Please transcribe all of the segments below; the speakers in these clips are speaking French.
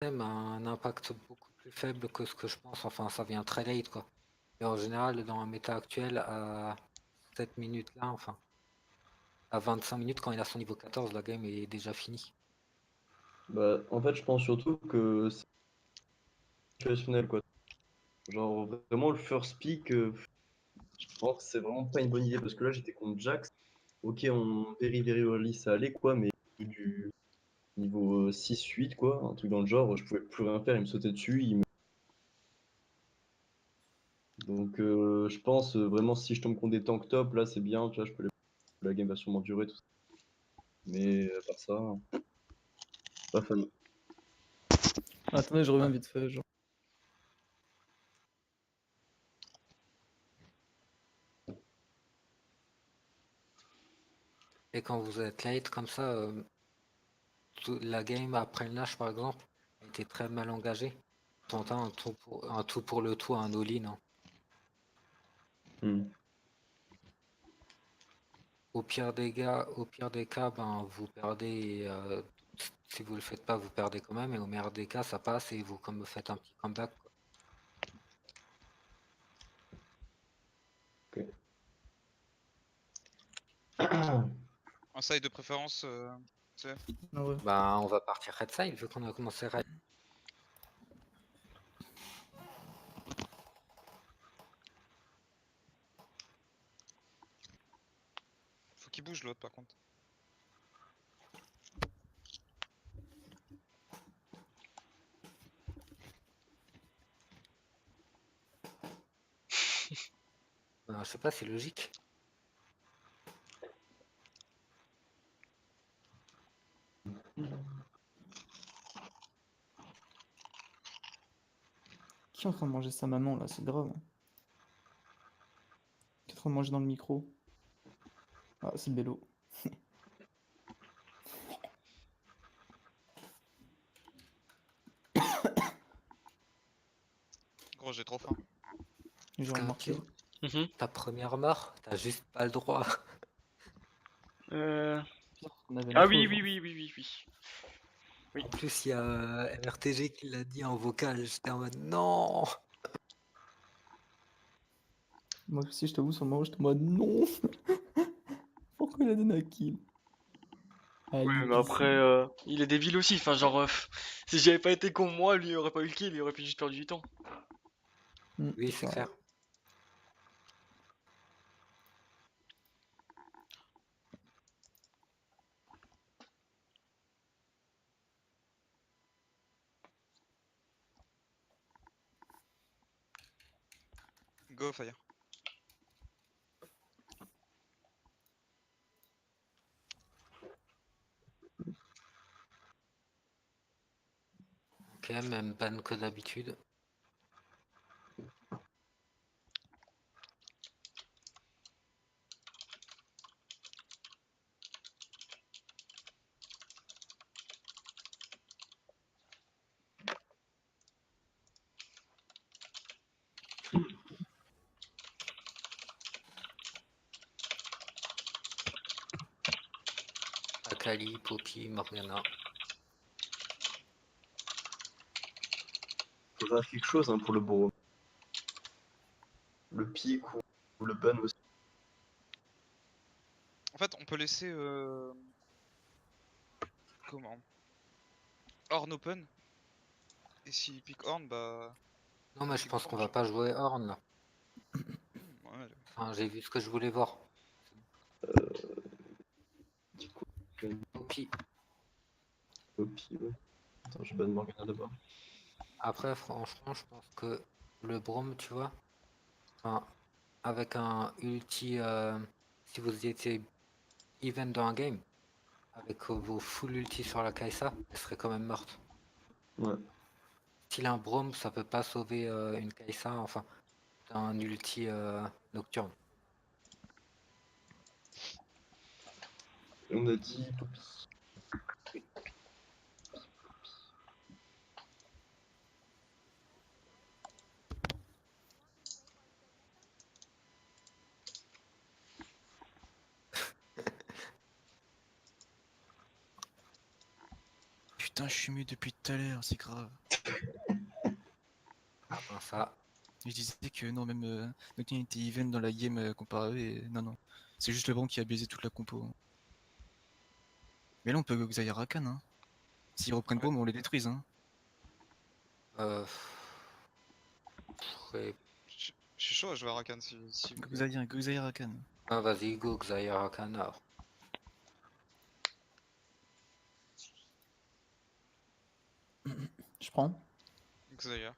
a un impact beaucoup plus faible que ce que je pense. Enfin, ça vient très late, quoi. Et en général, dans un méta actuel, à cette minute-là, enfin, à 25 minutes, quand il a son niveau 14, la game est déjà finie. Bah, en fait, je pense surtout que c'est situationnel, quoi. Genre, vraiment, le first pick, je pense que c'est vraiment pas une bonne idée parce que là, j'étais contre Jax. Ok, on very early, ça allait, quoi, mais du niveau 6-8, quoi, un truc dans le genre, je pouvais plus rien faire, il me sautait dessus. Donc, je pense vraiment, si je tombe contre des tanks top, là, c'est bien, tu vois, la game va sûrement durer, tout ça. Mais à part ça, pas fan. Attendez, je reviens vite fait. Genre. Et quand vous êtes late comme ça, la game après le Nash, par exemple, était très mal engagée. Tentez un tout pour le tout, un all-in. Hein. Au pire des cas, ben, vous perdez. Si vous le faites pas, vous perdez quand même. Et au meilleur des cas, ça passe et vous comme faites un petit comeback. Quoi. Ok. Un side de préférence, tu sais. Ah ouais. Ben, on va partir red side vu qu'on a commencé red. Faut qu'il bouge l'autre par contre. Ben, je sais pas, c'est logique. Qui est en train de manger sa maman là? C'est grave. Hein. Qui est en train de manger dans le micro? Ah, c'est Bello. Gros, j'ai trop faim. J'ai remarqué. Mhm. Ta première mort, t'as juste pas le droit. On avait Ah la oui, fauve. oui, Hein. oui, oui, oui, oui. Oui. En plus, il y a MRTG qui l'a dit en vocal. J'étais en mode non. Moi aussi, je t'avoue, sur le moment, j'étais en mode non. Pourquoi il a donné un kill? Ouais, mais Alibi. après, il est débile aussi. Enfin, genre, si j'avais pas été con, moi, lui, il aurait pas eu le kill, il aurait pu juste perdre du temps. Oui, c'est clair. Go, fire. Ok, même ban que d'habitude. Akali, Poppy, Morgana. Faut faire quelque chose hein, pour le bro. Le pic ou le ban aussi. En fait, on peut laisser. Comment Horn open. Et s'il pick Horn, bah. Non, mais je Pick pense qu'on Braum, va genre. pas jouer Horn là. Ouais, Enfin, j'ai vu ce que je voulais voir. Du coup, Poppy. Poppy, ouais. Attends, je ban Morgana d'abord. Après, franchement, je pense que le Braum, tu vois, enfin, avec un ulti, si vous étiez even dans un game, avec vos full ulti sur la Kai'Sa, elle serait quand même morte. Ouais. Style un Braum, ça peut pas sauver une Kai'Sa, enfin, d'un ulti nocturne. Et on a dit Poppy. Putain, je suis mieux depuis tout à l'heure, c'est grave. Enfin, ça. Et je disais que non, même Nocturne était even dans la game comparé à eux, et non, non. C'est juste le Brom qui a baisé toute la compo. Mais là, on peut go Xayah Rakan, hein. S'ils reprennent Ouais. Brom, on les détruise, hein. Euh, ouais. Je suis chaud à jouer à Rakan si vous voulez. Go Xayah Rakan. Ah, vas-y, go, Xayah Rakan alors. Je prends. Xayah.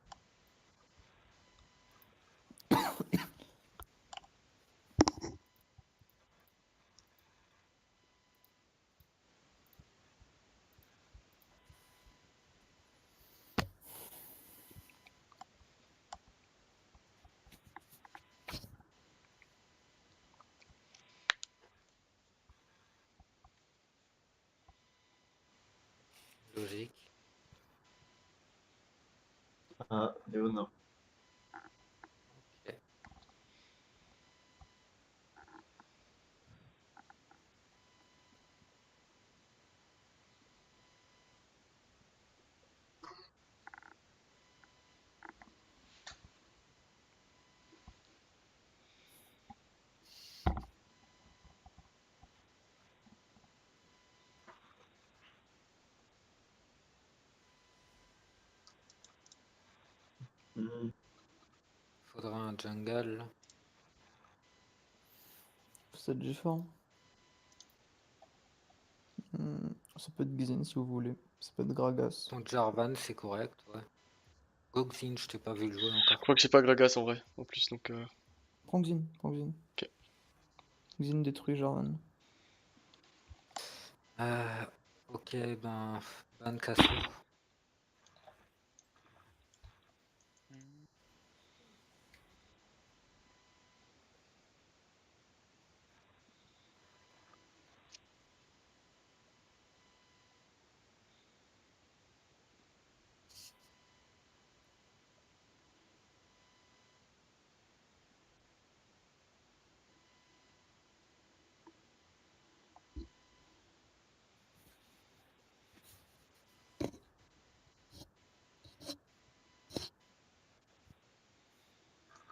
Logique. Ah, Léona. Ok. Hmm. Faudra un jungle. C'est déjà fort. Ça peut être Xin si vous voulez. Ça peut être Gragas. Ton Jarvan, c'est correct, ouais. Go Xin, je t'ai pas vu le jouer Je encore. crois que j'ai pas Gragas en vrai, en plus, donc... Prends Xin, prends Xin. Ok. Xin détruit Jarvan. Ok, ben, ban Casso.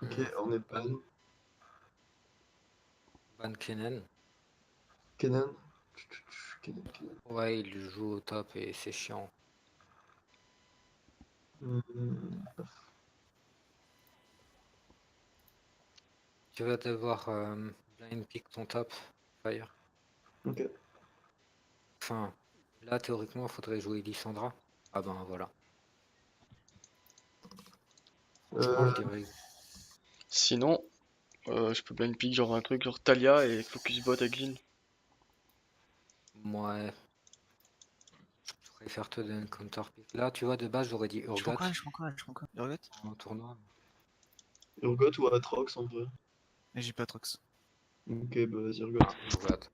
Ok, on est ban. Ban Kennen. Kenan. Kenan. Ouais, il joue au top et c'est chiant. Hmm. Tu vas devoir blind pick ton top, Fire. Ok. Enfin, là, théoriquement, il faudrait jouer Lissandra. Ah ben voilà. Franchement, je dirais. Sinon, je peux blind pick genre un truc genre Talia et focus bot avec Jhin. Ouais, je préfère te donner un counter pick. Là, tu vois, de base, j'aurais dit Je prends Urgot quoi, je prends quoi, je prends quoi? Urgot? en tournoi. Urgot ou Atrox en vrai. Et j'ai pas Trox. Ok, bah vas-y, Urgot. Ah, Urgot.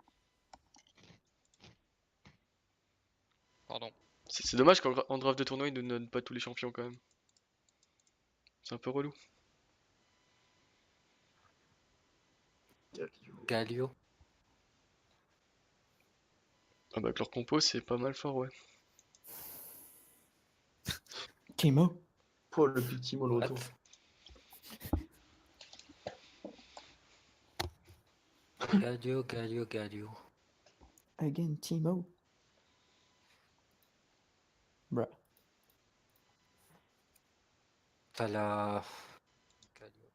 Pardon. C'est dommage qu'en draft de tournoi, ils ne donnent pas tous les champions quand même. C'est un peu relou. Galio. Ah bah, avec leur compo, c'est pas mal fort, ouais. Timo. Oh, le pick Timo, le What? retour. Galio. Again, Timo. Bruh. T'as la. Galio.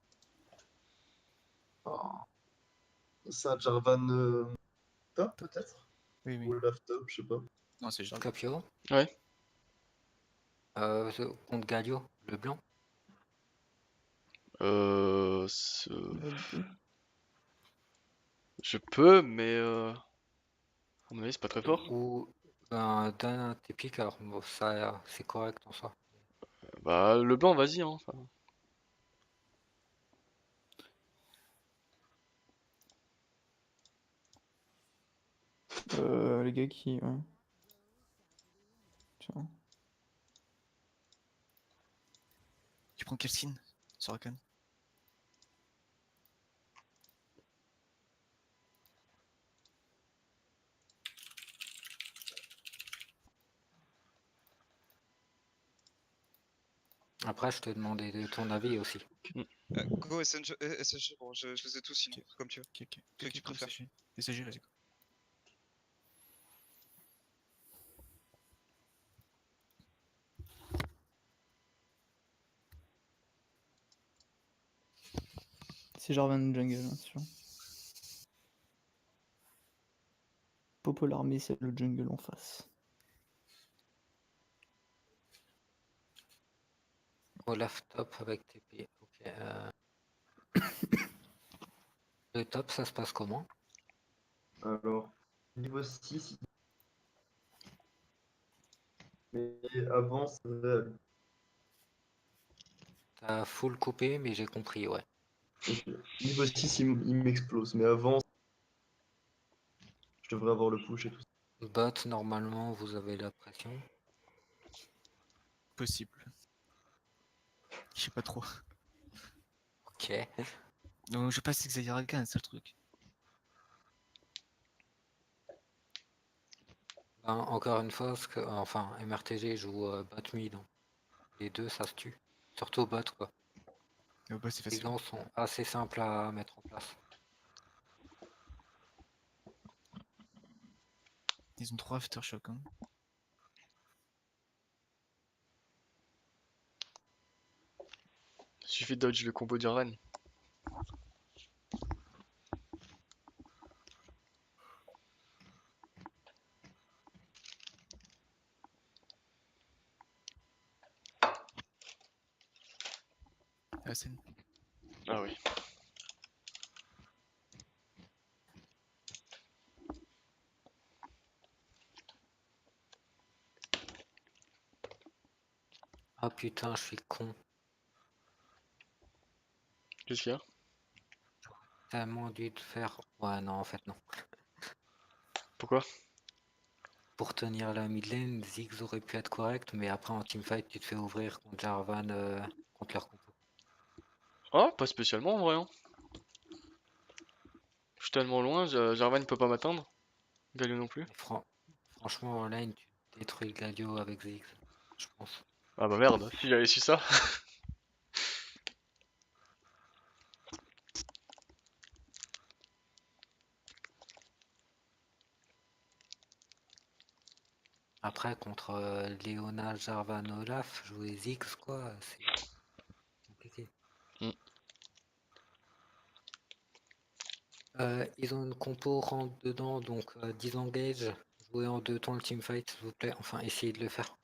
Oh. C'est un Jarvan top peut-être. Oui, oui. Ou Love top, je sais pas. Non, c'est Jarvan. Scapio. Ouais. Contre Galio, le blanc. Vas-y. Je peux, mais à mon avis, c'est pas très fort. Ou ben, donne un tes pics, alors bon, ça, c'est correct en soi. Bah, le blanc, vas-y, hein. Enfin, Les gars qui. Ouais. Tiens. Tu prends quel skin sur Rakan? Après, je te demandais de ton avis aussi. Go SNG, SSG, bon, je les ai tous sinon, comme tu veux. Ok, ok. Celui que tu préfères. SG, vas-y. C'est Jarvan jungle, hein, c'est sûr. Popo l'armée, c'est le jungle en face. Olaf top avec TP. Ok. Le top, ça se passe comment? Alors, niveau 6, mais avant, ça va. T'as full coupé, mais j'ai compris, ouais. Ok. Niveau 6, il m'explose, mais avant, je devrais avoir le push et tout ça. Bot, normalement, vous avez la pression. Possible. Je sais pas trop. Ok. Non, je passe Xayah Rakan, c'est le truc. Ben, encore une fois, enfin, MRTG joue bot mid, hein. Les deux, ça se tue. Surtout bot, quoi. Bah, c'est Les facile. gens sont assez simples à mettre en place. Ils ont 3 aftershocks. Hein. Suffit de dodge le combo d'Irvan. Asen. Ah oui. Ah putain, je suis con. Qu'est-ce qu'il y a? Tellement dû te faire. Ouais, non, en fait, non. Pourquoi? Pour tenir la mid lane, Ziggs aurait pu être correct, mais après en teamfight, tu te fais ouvrir contre Jarvan, contre leur compo. Ah, pas spécialement en vrai. Hein. Je suis tellement loin, Jarvan peut pas m'atteindre. Galio non plus. Mais franchement, en lane, tu détruis Gladio avec Ziggs, je pense. Ah bah merde, si j'avais su ça. Après, contre Leona, Jarvan, Olaf, jouer Ziggs, quoi, c'est compliqué. Mm. Ils ont une compo rentre dedans, donc disengage. Jouez en deux temps le teamfight, s'il vous plaît. Enfin, essayez de le faire.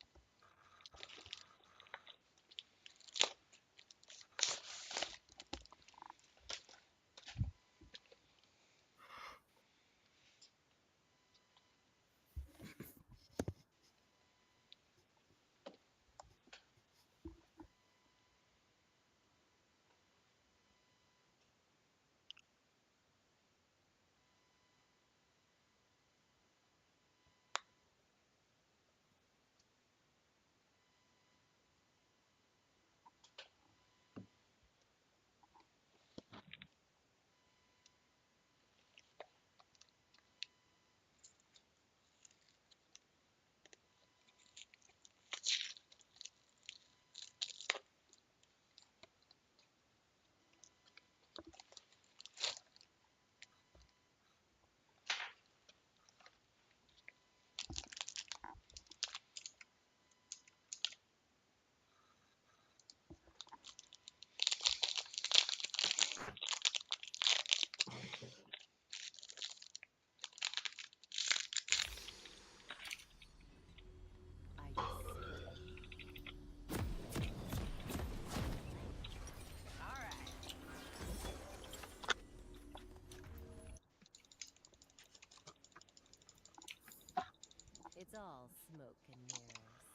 It's all smoke and mirrors.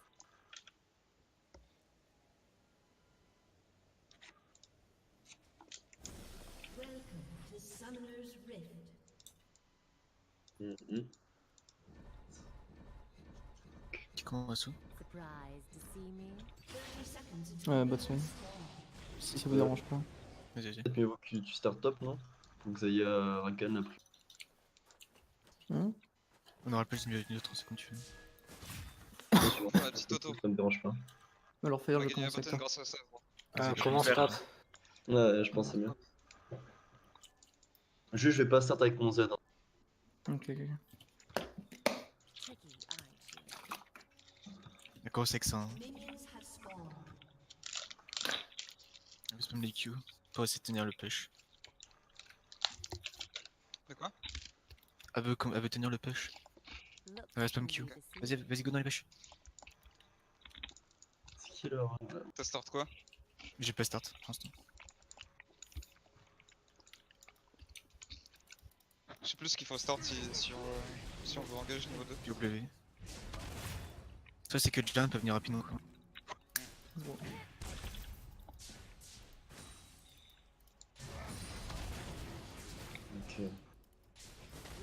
Welcome to Summoner's Rift. Mhm. Qui commence où? Surprised to see me? 30 seconds until Ouais, the bot ring lane. spawn. Si ça vous dérange pas. Vas-y, vas-y. Peut-être mieux vaut que tu start top, non? Donc Xayah Rakan après. Hein On aura plus de 30 secondes, tu veux. Bien sûr. Ouais, petit auto. Ça me dérange pas. Alors On Fire, va je gagner la commence avec bataille toi. grâce à ça. Gros. Vas-y, je Comment vais faire. start? Ouais, je pensais bien. Juste, je vais pas start avec mon Z. Hein. Ok, ok. Tricky, aren't you? D'accord, c'est que ça. Hein. Minions have spawned. Je vais spam les Q pour essayer de tenir le push. De quoi? Elle veut tenir le push. Looks Ouais, spam can Q. be deceiving. Vas-y, go dans les push. C'est qui là ouais. T'as start quoi? J'ai pas start pour l'instant. Je sais plus ce qu'il faut start si on veut engager niveau 2. W. Ça, c'est que Jan peut venir rapidement. Quoi. Bon. Ok. Would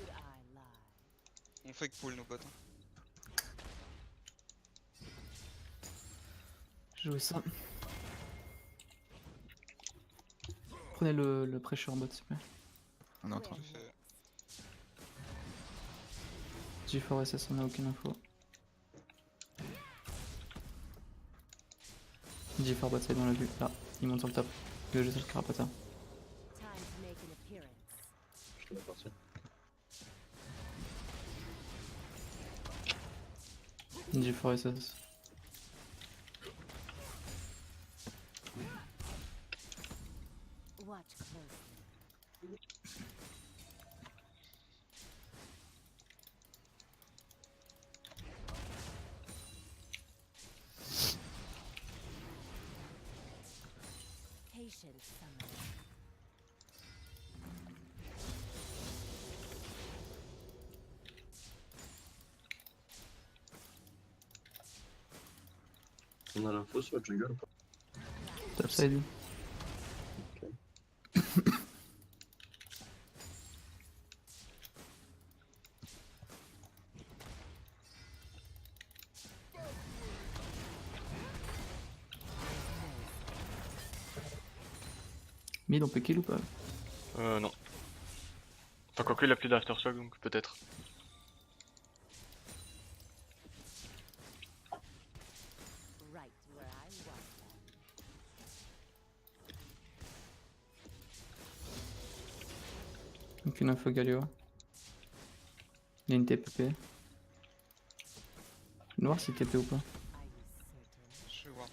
I lie? On fake pull nos potes. Hein. Je joue ça. Prenez le pressure en bot, s'il vous plaît. On est en train. J'ai fait... G4 SS, on a aucune info. G4 bot side, on l'a vu. Là, il monte sur le top. Le jeu sur le carapata. Time to make an appearance. Je te la partie. G4 SS. Watch closely. Patience, summoner. On a l'info sur le jungle ou pas? Top side. Mid, on peut kill ou pas? Non. Enfin, quoique il a plus d'aftershock, donc peut-être. Right where I want them. Aucune info Galio. Il y a une TPP. Noir si TP ou pas. Are you certain? Je vais voir.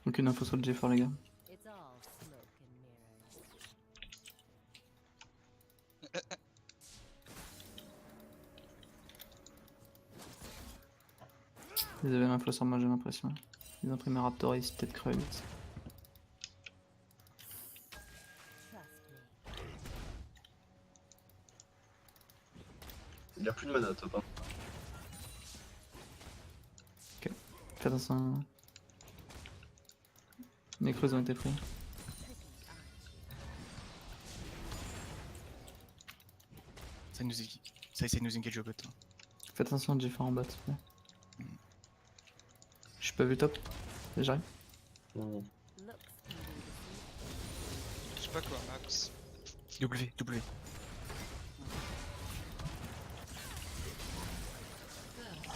Aucune info sur le G4 les gars. It's all smoke and mirrors. Ils avaient l'info sur moi j'ai l'impression. Ils ont pris ma Raptor et ils peut-être Krug. Trust me. Il a plus de mana top. Hein. Faites attention. Les creuses ont été pris. Tricky, aren't you? Ça essaie de nous engage au bot. Hein. Faites attention au G4 en bas s'il vous plaît. Je suis pas vu top. J'arrive. Non. Looks can be deceiving. Je sais pas quoi, Max. W.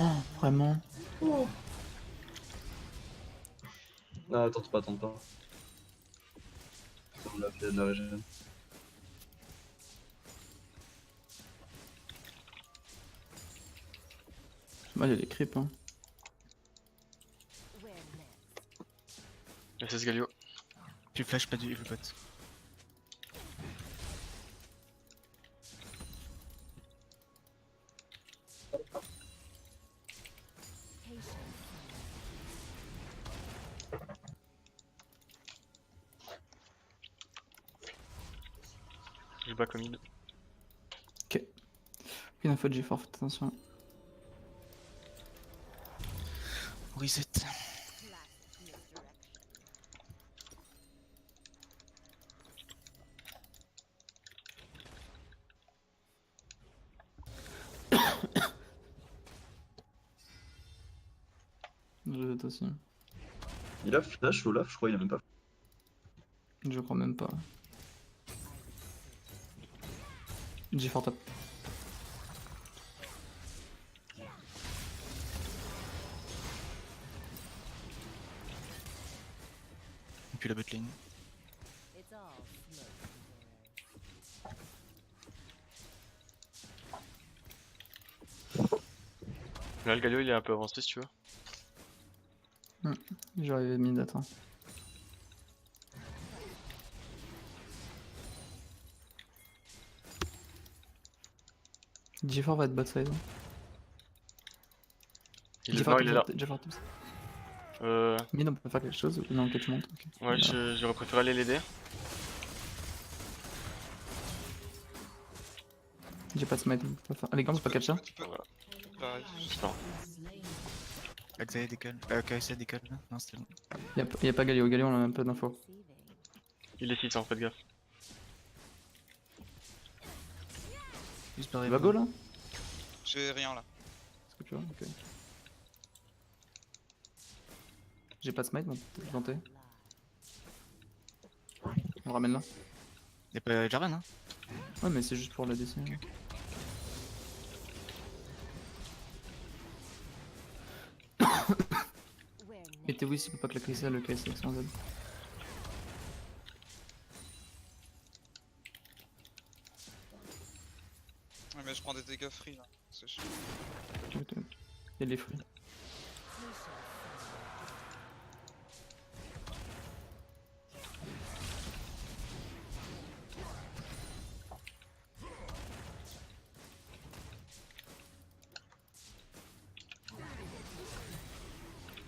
Oh, vraiment. Non, tente pas. On l'a fait de la régène. Moi j'ai les creeps hein. Where next? SS Galio. Tu flash pas du evil bot. Patience, summoner. Je bats comme il. Aucune info de G4, faites attention. Reset. Classic misdirection. Je vais aussi. Il a flash Olaf, je crois, il a même pas. Je crois même pas. Are you certain? G4 top. Et puis la bot lane. It's all smoke and mirrors. Là, le Galio il est un peu avancé si tu veux. J'aurais mis d'attendre. G4 va être bot side. Non, il est là. G4 top. Euh, Mid, on peut faire quelque chose? Non, ok, tu montes. ok. ouais, j'aurais préféré aller l'aider. J'ai pas de smite, donc on peut faire. Allez, gants, c'est pas catch ça? Tu peux. Voilà. Pareil. Je sais pas. Xayah décale. KSA décale là. Non, c'était bon. Y'a pas Galio, Galio on a même pas d'infos. Deceiving. Il est 6 en fait, gaffe. Juste par Tu vas go là? J'ai rien là. Est-ce que tu vois? Ok. J'ai pas de smite, donc peut-être tenter. On ramène là. Y'a pas Jarvan hein? Ouais, mais c'est juste pour la DC. Where Et next? t'es oui, s'il peut pas claquer ça, le KS sans Z. Ouais, mais je prends des dégâts free là. C'est chiant. Il y a les fruits.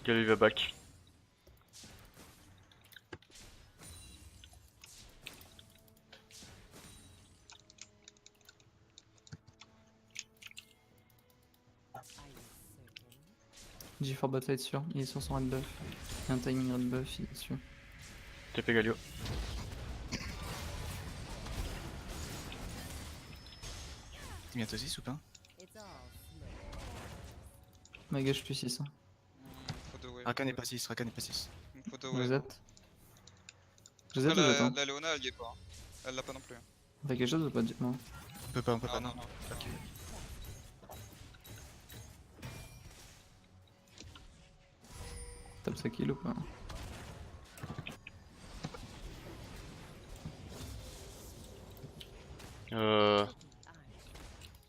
Galio il va back. Are you certain? G4 bot side sûr, il est sur son red buff. Il y a un timing red buff, il est dessus. TP Galio. T'es bientôt 6 ou pas? It's all smoke. My gars, je suis 6. Hein. Faut deux waves. Rakan n'est pas 6, Rakan n'est pas 6. Faut deux Vous waves. êtes? Vous êtes Après, ou vous êtes hein? la Léona elle y est pas. Hein. Elle l'a pas non plus. On fait quelque chose ou pas? Non. On peut pas, Non, non, non. Ok. Tape sa kill ou pas?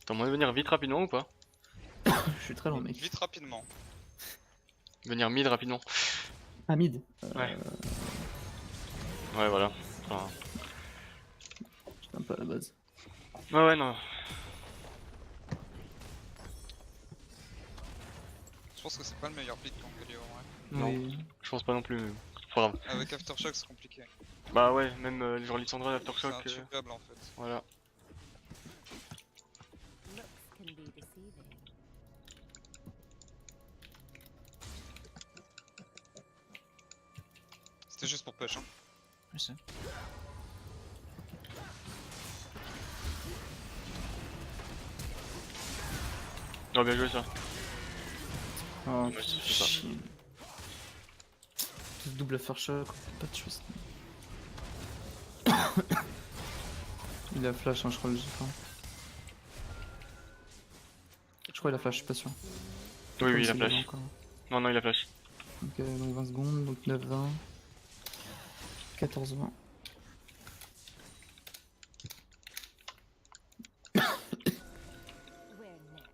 T'as moyen de venir vite rapidement ou pas? Je suis très loin, mec. Vite rapidement. Venir mid rapidement. Ah, mid. Ouais. Ouais, voilà. Enfin... J'étais un peu à la base. Ouais, ouais, non. Je pense que c'est pas le meilleur pick pour Galio en vrai. Non. Oui. Je pense pas non plus, mais c'est pas grave. Avec Aftershock c'est compliqué. Bah ouais, même genre Lissandra, C'est Aftershock, intuable en fait. voilà. Looks can be deceiving. C'était juste pour push hein. Je sais. Oh, bien joué ça. Oh, Ouais, c'est ça. chier. Ce double aftershock, on fait pas de choses. Il a flash, hein, je crois, le G4. Je crois qu'il a flash, je suis pas sûr. Oui, oui, il a Comme flash. c'est encore. Non, non, il a flash. Donc, donc 20 secondes, donc 9-20. 14-20. Where next?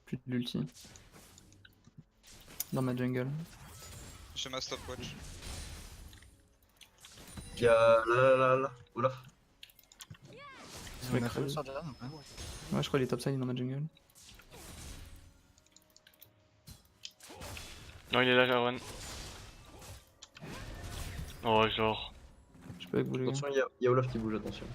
Plus de l'ulti. Dans ma jungle. J'ai ma stopwatch. Il y a là. Olaf. On a Ouais, fait sur Jarvan ou pas? Ouais, je crois qu'il est topside dans ma jungle. Non, il est là, Jarvan. Oh, genre. Je peux avec vous les gars. Attention, il y a Olaf qui bouge, attention.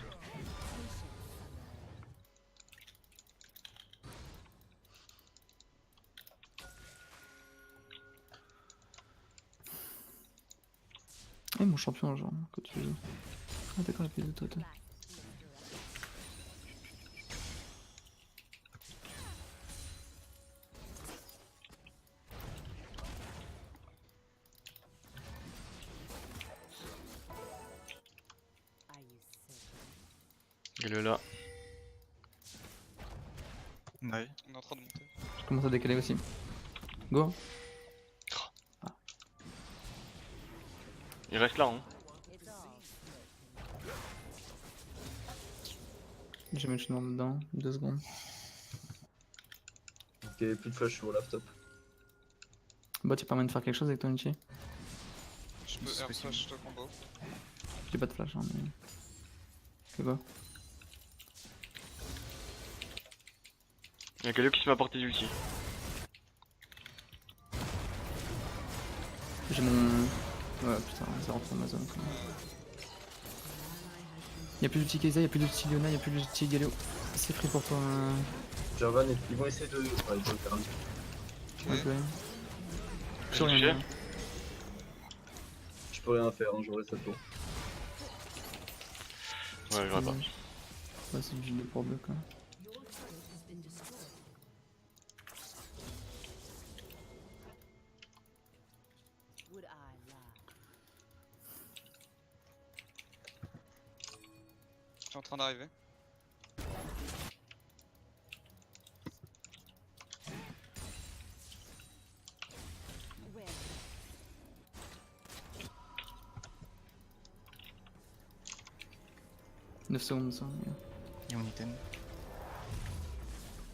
Eh mon champion genre, que tu veux. Ah d'accord, la piste de toi. Are you certain? Il est là. Ouais. On est en train de monter. Je commence à décaler aussi. Go. Il reste là, hein. It's all Je vais mettre une arme dedans. 2 secondes. Ok, plus de flash sur Olaf, top. Bah, tu permets de faire quelque chose avec ton ulti? Je peux C'est air possible. flash de combo. J'ai pas de flash, hein, mais. Ok, go. Y'a quelqu'un qui se m'a apporté d'ulti. J'ai mon. Ouais, putain, ça rentre dans ma zone. Quand même. Y'a plus d'ulti Kai'Sa, y'a plus d'ulti Leona, y'a plus d'ulti Galio. C'est free pour toi. Jarvan, ils vont essayer de. Ouais, ils vont le faire un petit Ok. Ouais, ouais. J'ai Sur rien. touché. hein. Je peux rien faire, hein, j'aurai cette tour. Ouais, j'aurais pas. Ouais, c'est du pour bloc quoi. Your turret has been destroyed. would I lie. Je suis en train d'arriver. Where 9 secondes ça. Et mon item.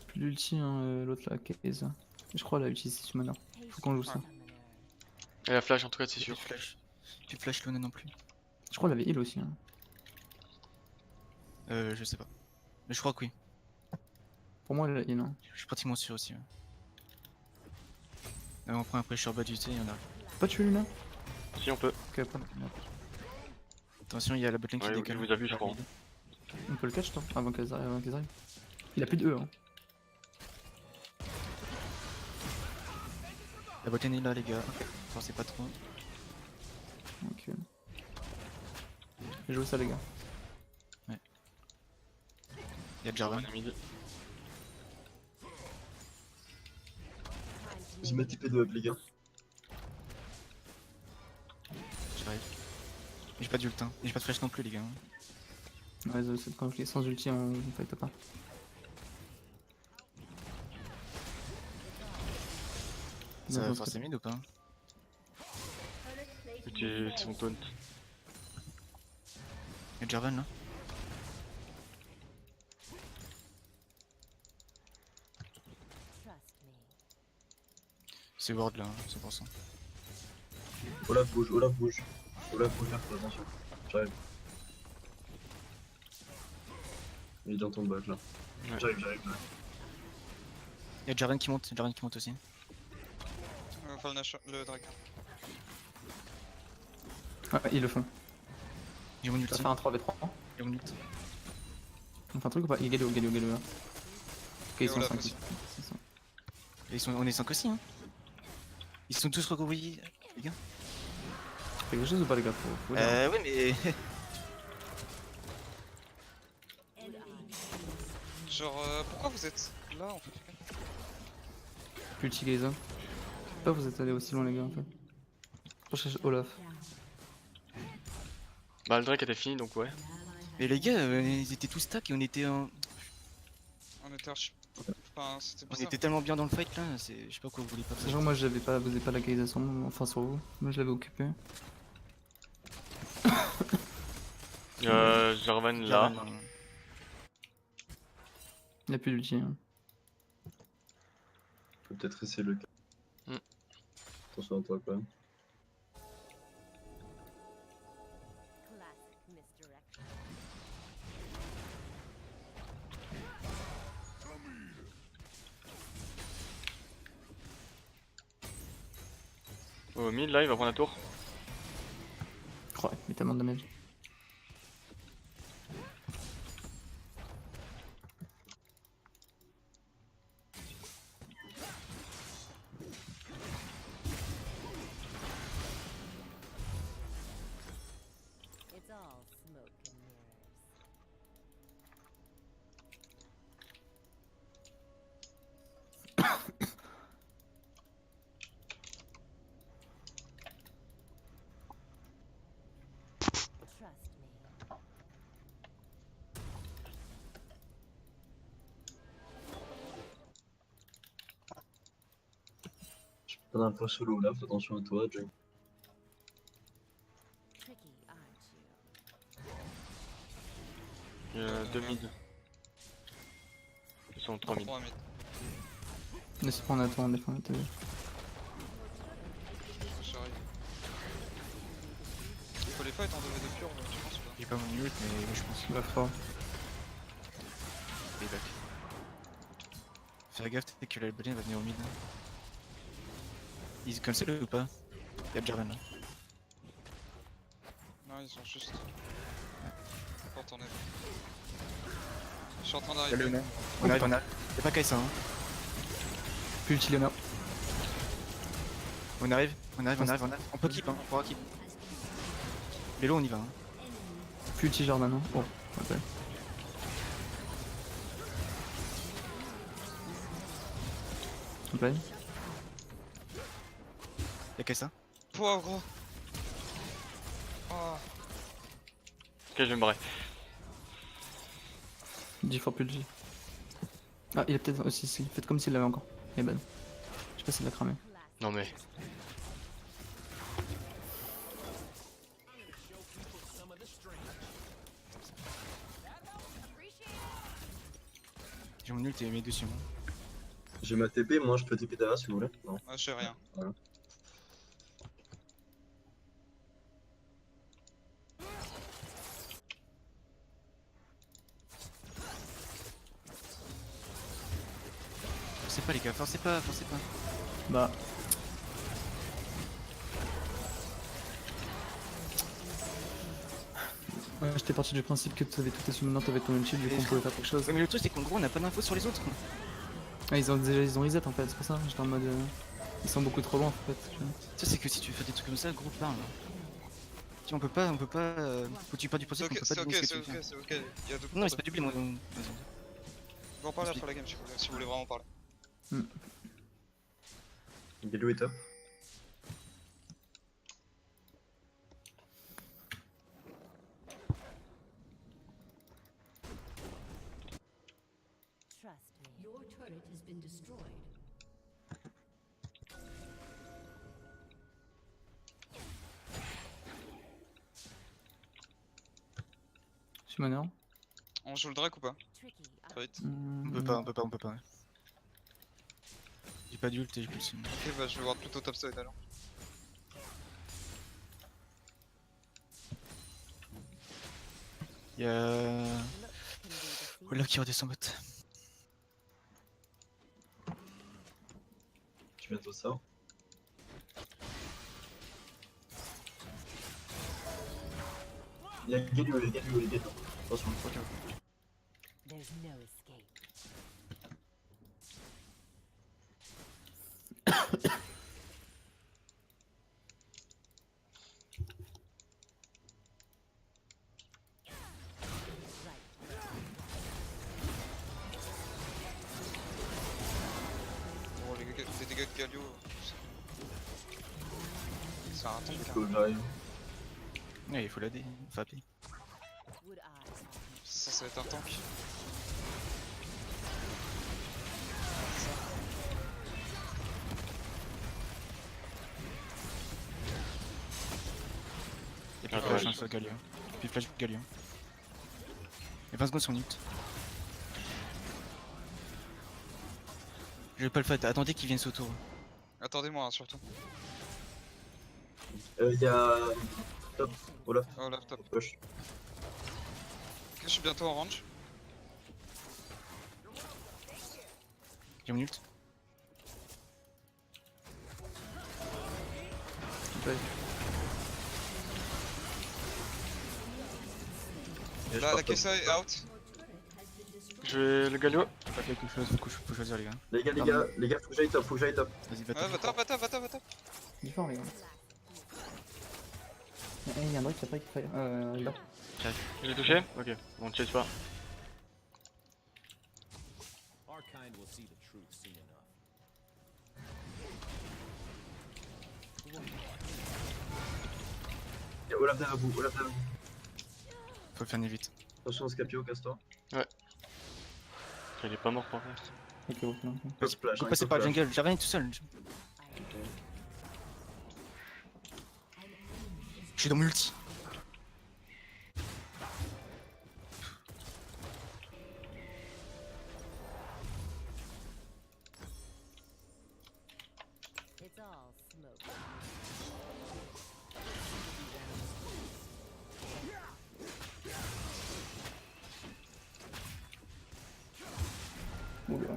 Plus d'ulti, hein, l'autre là, Kai'Sa. Je crois la ulti c'est summoner. Faut qu'on joue ça. summoner. Et la flash, en tout cas, c'est Plus sûr. de flash. Plus de flash Luna non plus. Je crois qu'elle avait heal aussi. Hein. Je sais pas. Mais je crois que oui. Pour moi elle a heal. Hein. Je suis pratiquement sûr aussi. Ouais. On prend un pressure bas du T et on arrive. Pas tuer Luna? Si, on peut. Ok, pas. Attention, il y a la botlane qui Ouais, décale. il vous a vu, je crois. On peut le catch toi avant qu'elles arrivent, arrivent. Il a plus de E hein. La botlane est là, les gars. Forcez pas trop. Ok. J'ai joué ça les gars. Il y a Jarvan. Ouais, mid. Ils mettent IP de up, les gars. J'arrive. J'ai pas d'ult, hein. Et j'ai pas de flash non plus, les gars. Ouais, c'est quand je dis sans ulti on fight pas. Ça Bien, va je pense forcer que- mid ou pas? C'est son taunt. Il y a Jarvan là. Trust me. C'est ward là, 100%. Olaf bouge, Olaf bouge. Olaf bouge, fais attention. J'arrive. Il est dans ton bac là. Ouais. J'arrive. Il y a Jarvan qui monte aussi. Enfin, le drag. Ouais, ils le font. J'ai mon Tu ulti. vas faire un 3v3. J'ai mon ult. On fait un truc ou pas? Il est Galio là. Ok, Et ils sont Olaf 5 aussi. Et on est 5 aussi, hein. Ils sont tous recouvrés, les gars. Fait quelque chose ou pas les gars? Faut dire. Oui, mais. Genre, pourquoi vous êtes là en fait? Plus ulti Kai'Sa. Pourquoi vous êtes allés aussi loin les gars en fait? Je cherche Olaf. Bah, le Drake était fini, donc ouais. Mais les gars, ils étaient tous stack et on était en. On était archi. Enfin, c'était On bizarre. était tellement bien dans le fight là, c'est. Je sais pas quoi vous voulez pas faire. Sachant que moi j'avais pas, vous avez pas la Kai'Sa sur moi, enfin sur vous. Moi je l'avais occupé. Jarvan là. Jarvan, Il a plus d'ulti. Hein. Faut peut-être essayer le cas. Hmm. Attention à toi quand même. Classic misdirection. Au mid, là, il va prendre la tour. Oh, il met tellement de damage. It's all smoke and mirrors. T'en as un peu solo là, fais attention à toi, Jack. Tricky, aren't you? Il y a 2 mid. Ils sont 3 mid. 3 mid. Laisse prendre à toi, on défend la TV. J'arrive. Il faut les fight en 2v2 pur, je pense. Là. J'ai pas mon ult, mais je pense Il va fort. qu'il est back. Fais gaffe, peut-être que la Belen va venir au mid. Ils cancel ou pas? Y'a Jarvan là. Non, ils sont juste. Porte en aide. Je suis en train Y'a d'arriver. Léona. On arrive, on arrive. Y'a pas Kai'Sa hein. Plus ulti Léona. On arrive. On peut keep, hein. On pourra keep. Lélo, on y va. Hein. Plus ulti Jordan. Hein. Oh, ok. Ok. Y'a Kai'Sa. Pouah, gros. Oh. Ok, je vais me barrer. 10 fois plus ulti. Ah, il a peut-être aussi. Si. Faites comme s'il l'avait encore. Il est bad. Je sais pas s'il l'a cramé. Non mais. J'ai mon ult et mes deux sur moi. J'ai ma TP, moi je peux TP derrière si vous voulez. Non. Ah, je sais rien. Forcez pas les gars, forcez pas. Bah. Ouais, j'étais parti du principe que t'avais tout tes maintenant t'avais ton ulti, du coup on pouvait faire quelque chose. Ouais, mais le truc c'est qu'en gros on a pas d'infos sur les autres. Ah, ils ont reset en fait, c'est pour ça, j'étais en mode. Ils sont beaucoup trop loin en fait. Ça c'est que si tu fais des trucs comme ça, gros parle. Tu sais, on peut pas. Faut que tu pars du C'est principe ok, qu'on peut pas c'est ok, deviner ce c'est que tu ok, fais. c'est ok. Il y a deux Non, mais c'est pas du blé, moi. Vas-y. On va en parler après la game si vous voulez vraiment parler. Galio est top. Trust me. Your turret has been destroyed. Je suis meneur. On joue le Drake ou pas? Tricky, Fight. On peut pas. J'ai pas d'ult et j'ai plus de sim. Ok, bah je vais voir plutôt top side alors. Y'a. look can be defeated. Olaf qui redescend bot. Je vais bientôt ça. Il y a Galio. Attention. There's no escape. Oh, les dégâts de Galio. C'est un tank. Il Hein. faut que j'arrive. Ouais, il faut l'aider, faut appeler. Would I? Ça va être un tank. Et puis Ah, flash ouais. hein, sur Galio. Puis flash Galio. Et 20 secondes sur ult. Je vais pas le fight, attendez qu'il vienne s'autour. Attendez-moi hein, surtout. Il y a. Top. Olaf. Oh laptop. Push. Ok, je suis bientôt en range. J'ai mon ult. Ouais. Et je Là, pars la top. Kessa est out. Je vais le Galio. Faut faire quelque chose, faut choisir les gars. Les gars, faut que j'aille top, Vas-y, va Ouais, va top. Il est fort, les gars. Il y a un Drake qui a pas qui fait. Là. Je l'ai touché. Ok, bon, chase pas. Il y a Olaf derrière vous. Faut faire vite. Attention, Scapio, casse-toi. Il est pas mort par contre. Ok, ok, ok. Vas-y, Top flash, faut hein, passer top par le flash. jungle, j'ai rien tout seul. suis dans multi. It's all smoke. Oula.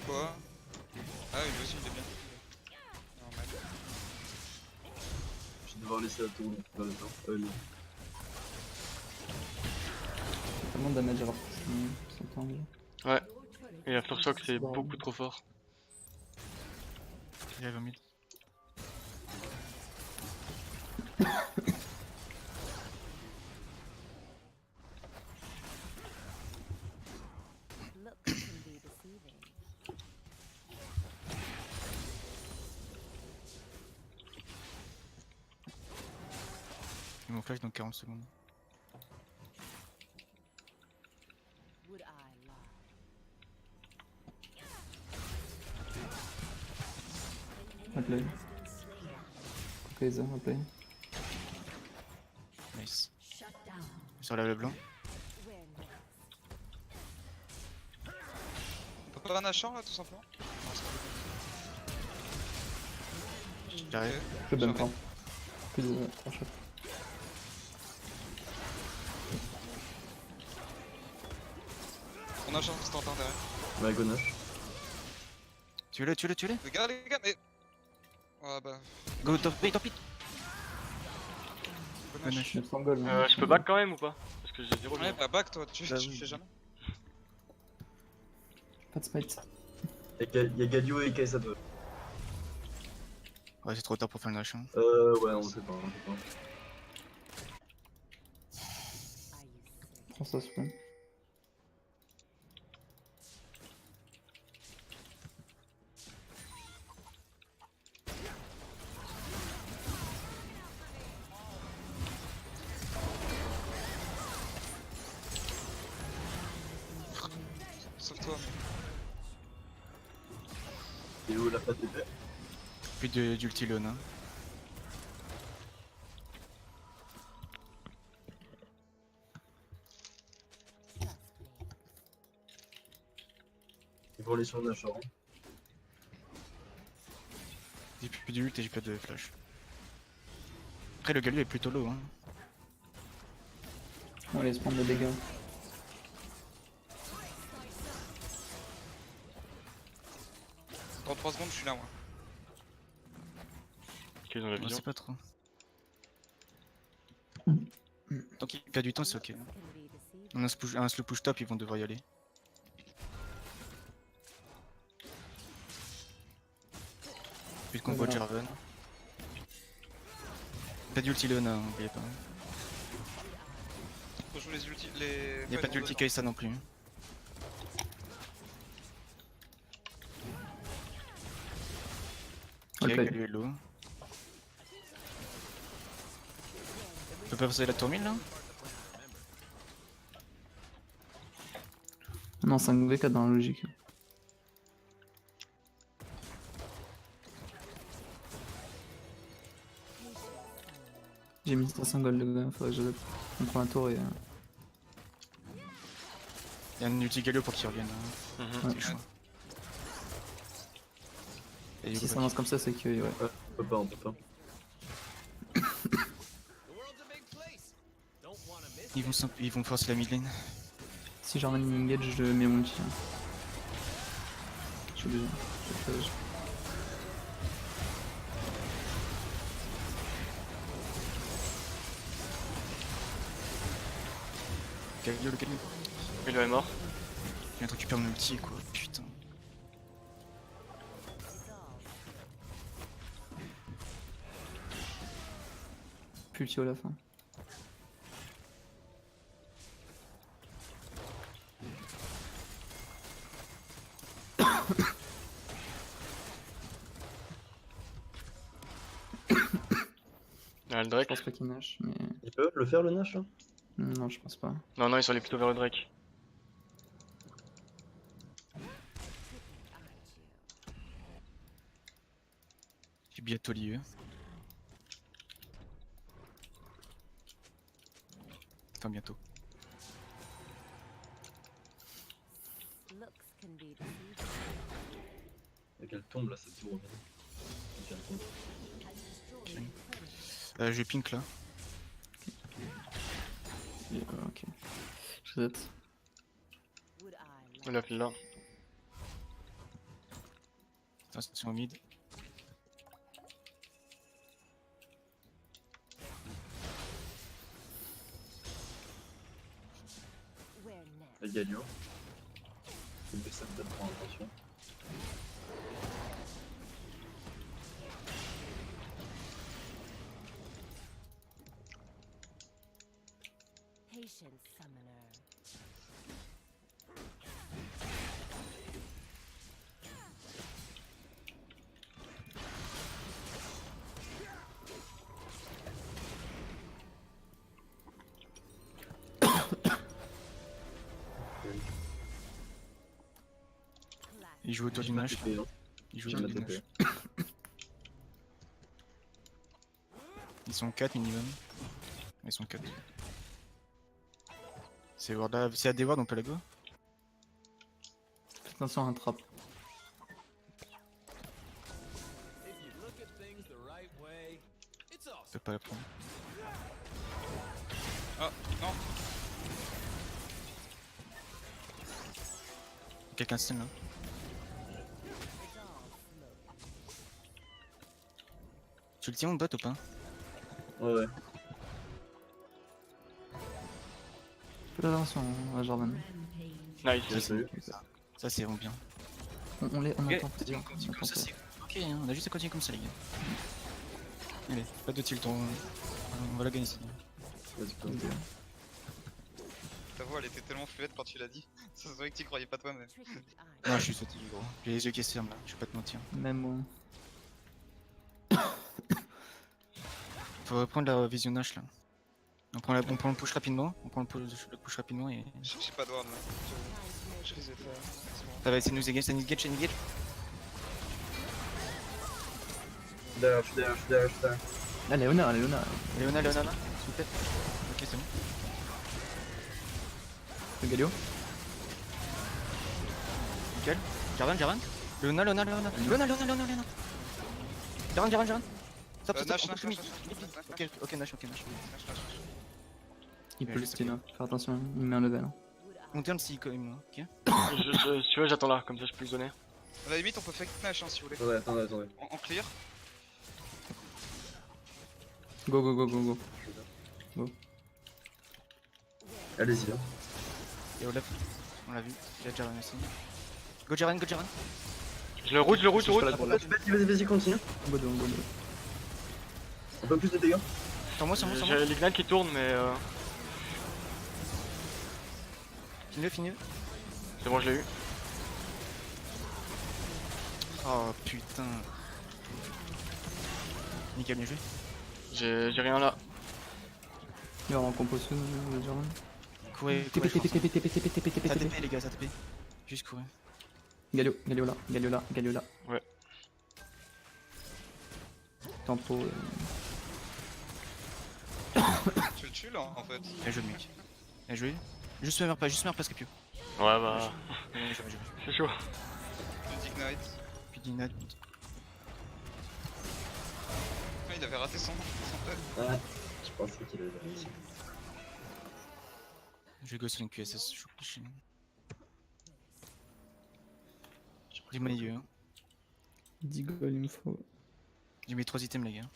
Quoi? Ah oui, lui aussi il est bien. Normal. Je vais devoir laisser la tour. Dans le temps. Tellement de damage à leur son temps. Ouais. Et Aftershock, c'est beaucoup trop fort. Il arrive au mid. Looks can be deceiving. Ils vont flash dans 40 secondes. Would I lie? Hop lane. Kai'Sa, hop lane. Nice. Shut down. Sur la blanc. Where next? On peut pas un achat là tout simplement? J'arrive. Ok. Je donne J'arrive. pas. Plus de 3 shots. On a un chance instantané derrière. Ouais, Gonache. Tuez-le, tuez-le, tuez-le. Les gars, mais. Ah bah. Go, top it, top it. Gonache. 900 gold. hein. Je peux back quand même ou pas? Parce que j'ai 0 Ouais, bah back toi, tu Bah tu oui. fais jamais. Pas de smite. Il y a Gadio et Kai'Sa. Ouais, c'est trop tard pour faire le Nash. Hein. Ouais, on sait pas. On sait pas. Are you sick? Prends ça, spawn. Sauve-toi, mais. Et où la patte épée? Plus d'ulti Leon. Hein. Trust me. Ils vont aller sur Nash. Hein. J'ai plus d'ult et j'ai pas de flash. Après, le Galio est plutôt low. Hein. On laisse prendre des dégâts. Dans 3 secondes, je suis là moi. Qu'ils ont la Je vision. sais pas trop. Tant qu'il perd du temps, c'est ok. Looks can be deceiving. On a un slow push top, ils vont devoir y aller. Puis le combo de Jarvan. Pas d'ulti Leon, hein, n'oubliez pas. Faut jouer les ulti. Les. Y'a pas d'ulti Kai'Sa non plus. Ok, Ok. Galio est low. On peut pas passer la tourmille là? Non, 5v4 dans la logique. J'ai mis 300 gold les gars, faudrait que j'adapte. On prend la tour et. Y'a un ulti Galio pour qu'il revienne. Hein. Mhm. C'est chaud. Et du Si coup, ça bah, avance comme ça, c'est que. Ouais. On peut pas. ils vont forcer la mid lane. Si j'emmène une engage, je mets mon ulti. Hein. Je suis obligé. Galio, le Galio. Il est mort. Je viens de récupérer mon ulti quoi, putain. Plus ulti à la fin. Ah, le Je Drake. pense pas qu'il nage, mais. Ils peuvent le faire le Nash là? Non, je pense pas. Non, non, ils sont allés plutôt vers le Drake. Puis bientôt lieu. Enfin bientôt. Looks can be deceiving. Et qu'elle tombe là, cette tour. Et qu'elle tombe. Je pink là. Ok. Je zet. Would I Il a fait là. Attention au mid. where next? Et Galio. Il fait ça peut-être pour attention. Patience, summoner. Il joue autour du Nash. Il joue J'ai autour ma du TP. Nash. Ils sont 4 minimum. Ils sont 4. C'est Ward, c'est à des Ward, on peut la go. Faites attention à un trap. On peut pas la prendre. Ah, non. Quelqu'un stun là. Tu le tiens ou bot ou pas? Ouais, ouais. Faites attention à Jordan. Nice. J'ai salut. Ça c'est vraiment bien. On Ok, attend. faut dire. on continue On comme ça, attend. c'est ok, hein, on a juste à continuer comme ça les gars. Allez, pas de tilt, on va la gagner sinon. Let's go. Ta voix elle était tellement fluette quand tu l'as dit. Ça se voyait que tu croyais pas toi-même. Tricky eye. Non, je suis fatigué gros. J'ai les yeux qui se ferment là, je vais pas te mentir. Même moi. Faut reprendre la visionnage là. On prend le push rapidement, on prend le push rapidement et... J'ai pas de ward là. Je risque de faire. Ça va essayer de nous engage, ça nous engage, ça nous engage. Derrière, je suis derrière, je suis derrière, je suis derrière. Ah, Léona. Léona, Léona là, s'il vous plaît. Ok, c'est bon. Le Galio. Nickel. Jarvan. Léona. Léona. Jarvan. Stop, Nash, on Nash, peut Nash, mid. Nash. Ok, Nash. Il Ouais, peut le je sais stun. Faire attention, il met un level. On turn si quand même, ok. Si tu veux, j'attends là, comme ça je peux zoner. À la limite, on peut fake Nash hein, si vous voulez. Attendez, attendez. En clear. Go. Allez-y là. Et au left, on l'a vu. Il y a Jarvan aussi. Go Jarvan. Je le route. Vas-y, continue. Go. Un peu plus de dégâts. Sur moi. J'ai l'Ignite qui tourne, mais Finis-le. c'est bon, je l'ai eu. Oh putain. Nickel, bien joué. J'ai rien là. Il va avoir en composition le Jordan. Courez, TP. Ça TP les gars, ça TP. Juste courez. Galio là. Ouais. Tempo. Tu le tues là en fait. Bien joué mec. Bien joué. Juste meurs pas Scapio. Ouais, bah, Bien joué. c'est chaud. Tu ignite. Puis Dinah. Ah, il avait raté son fait. Ouais. Je pensais qu'il avait réussi. Je vais go sur une QSS, je suis obligé. Dis-moi les yeux. 10 gold, il me faut. J'ai mis 3 items les gars.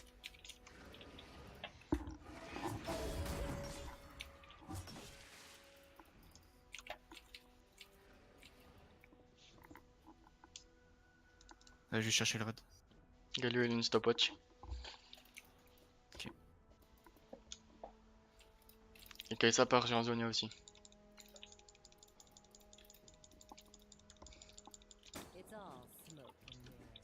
Je vais chercher le raid. Galio il a une stopwatch. Ok. Et Kaisa part, j'ai un Zonia aussi. It's all smoke and mirrors.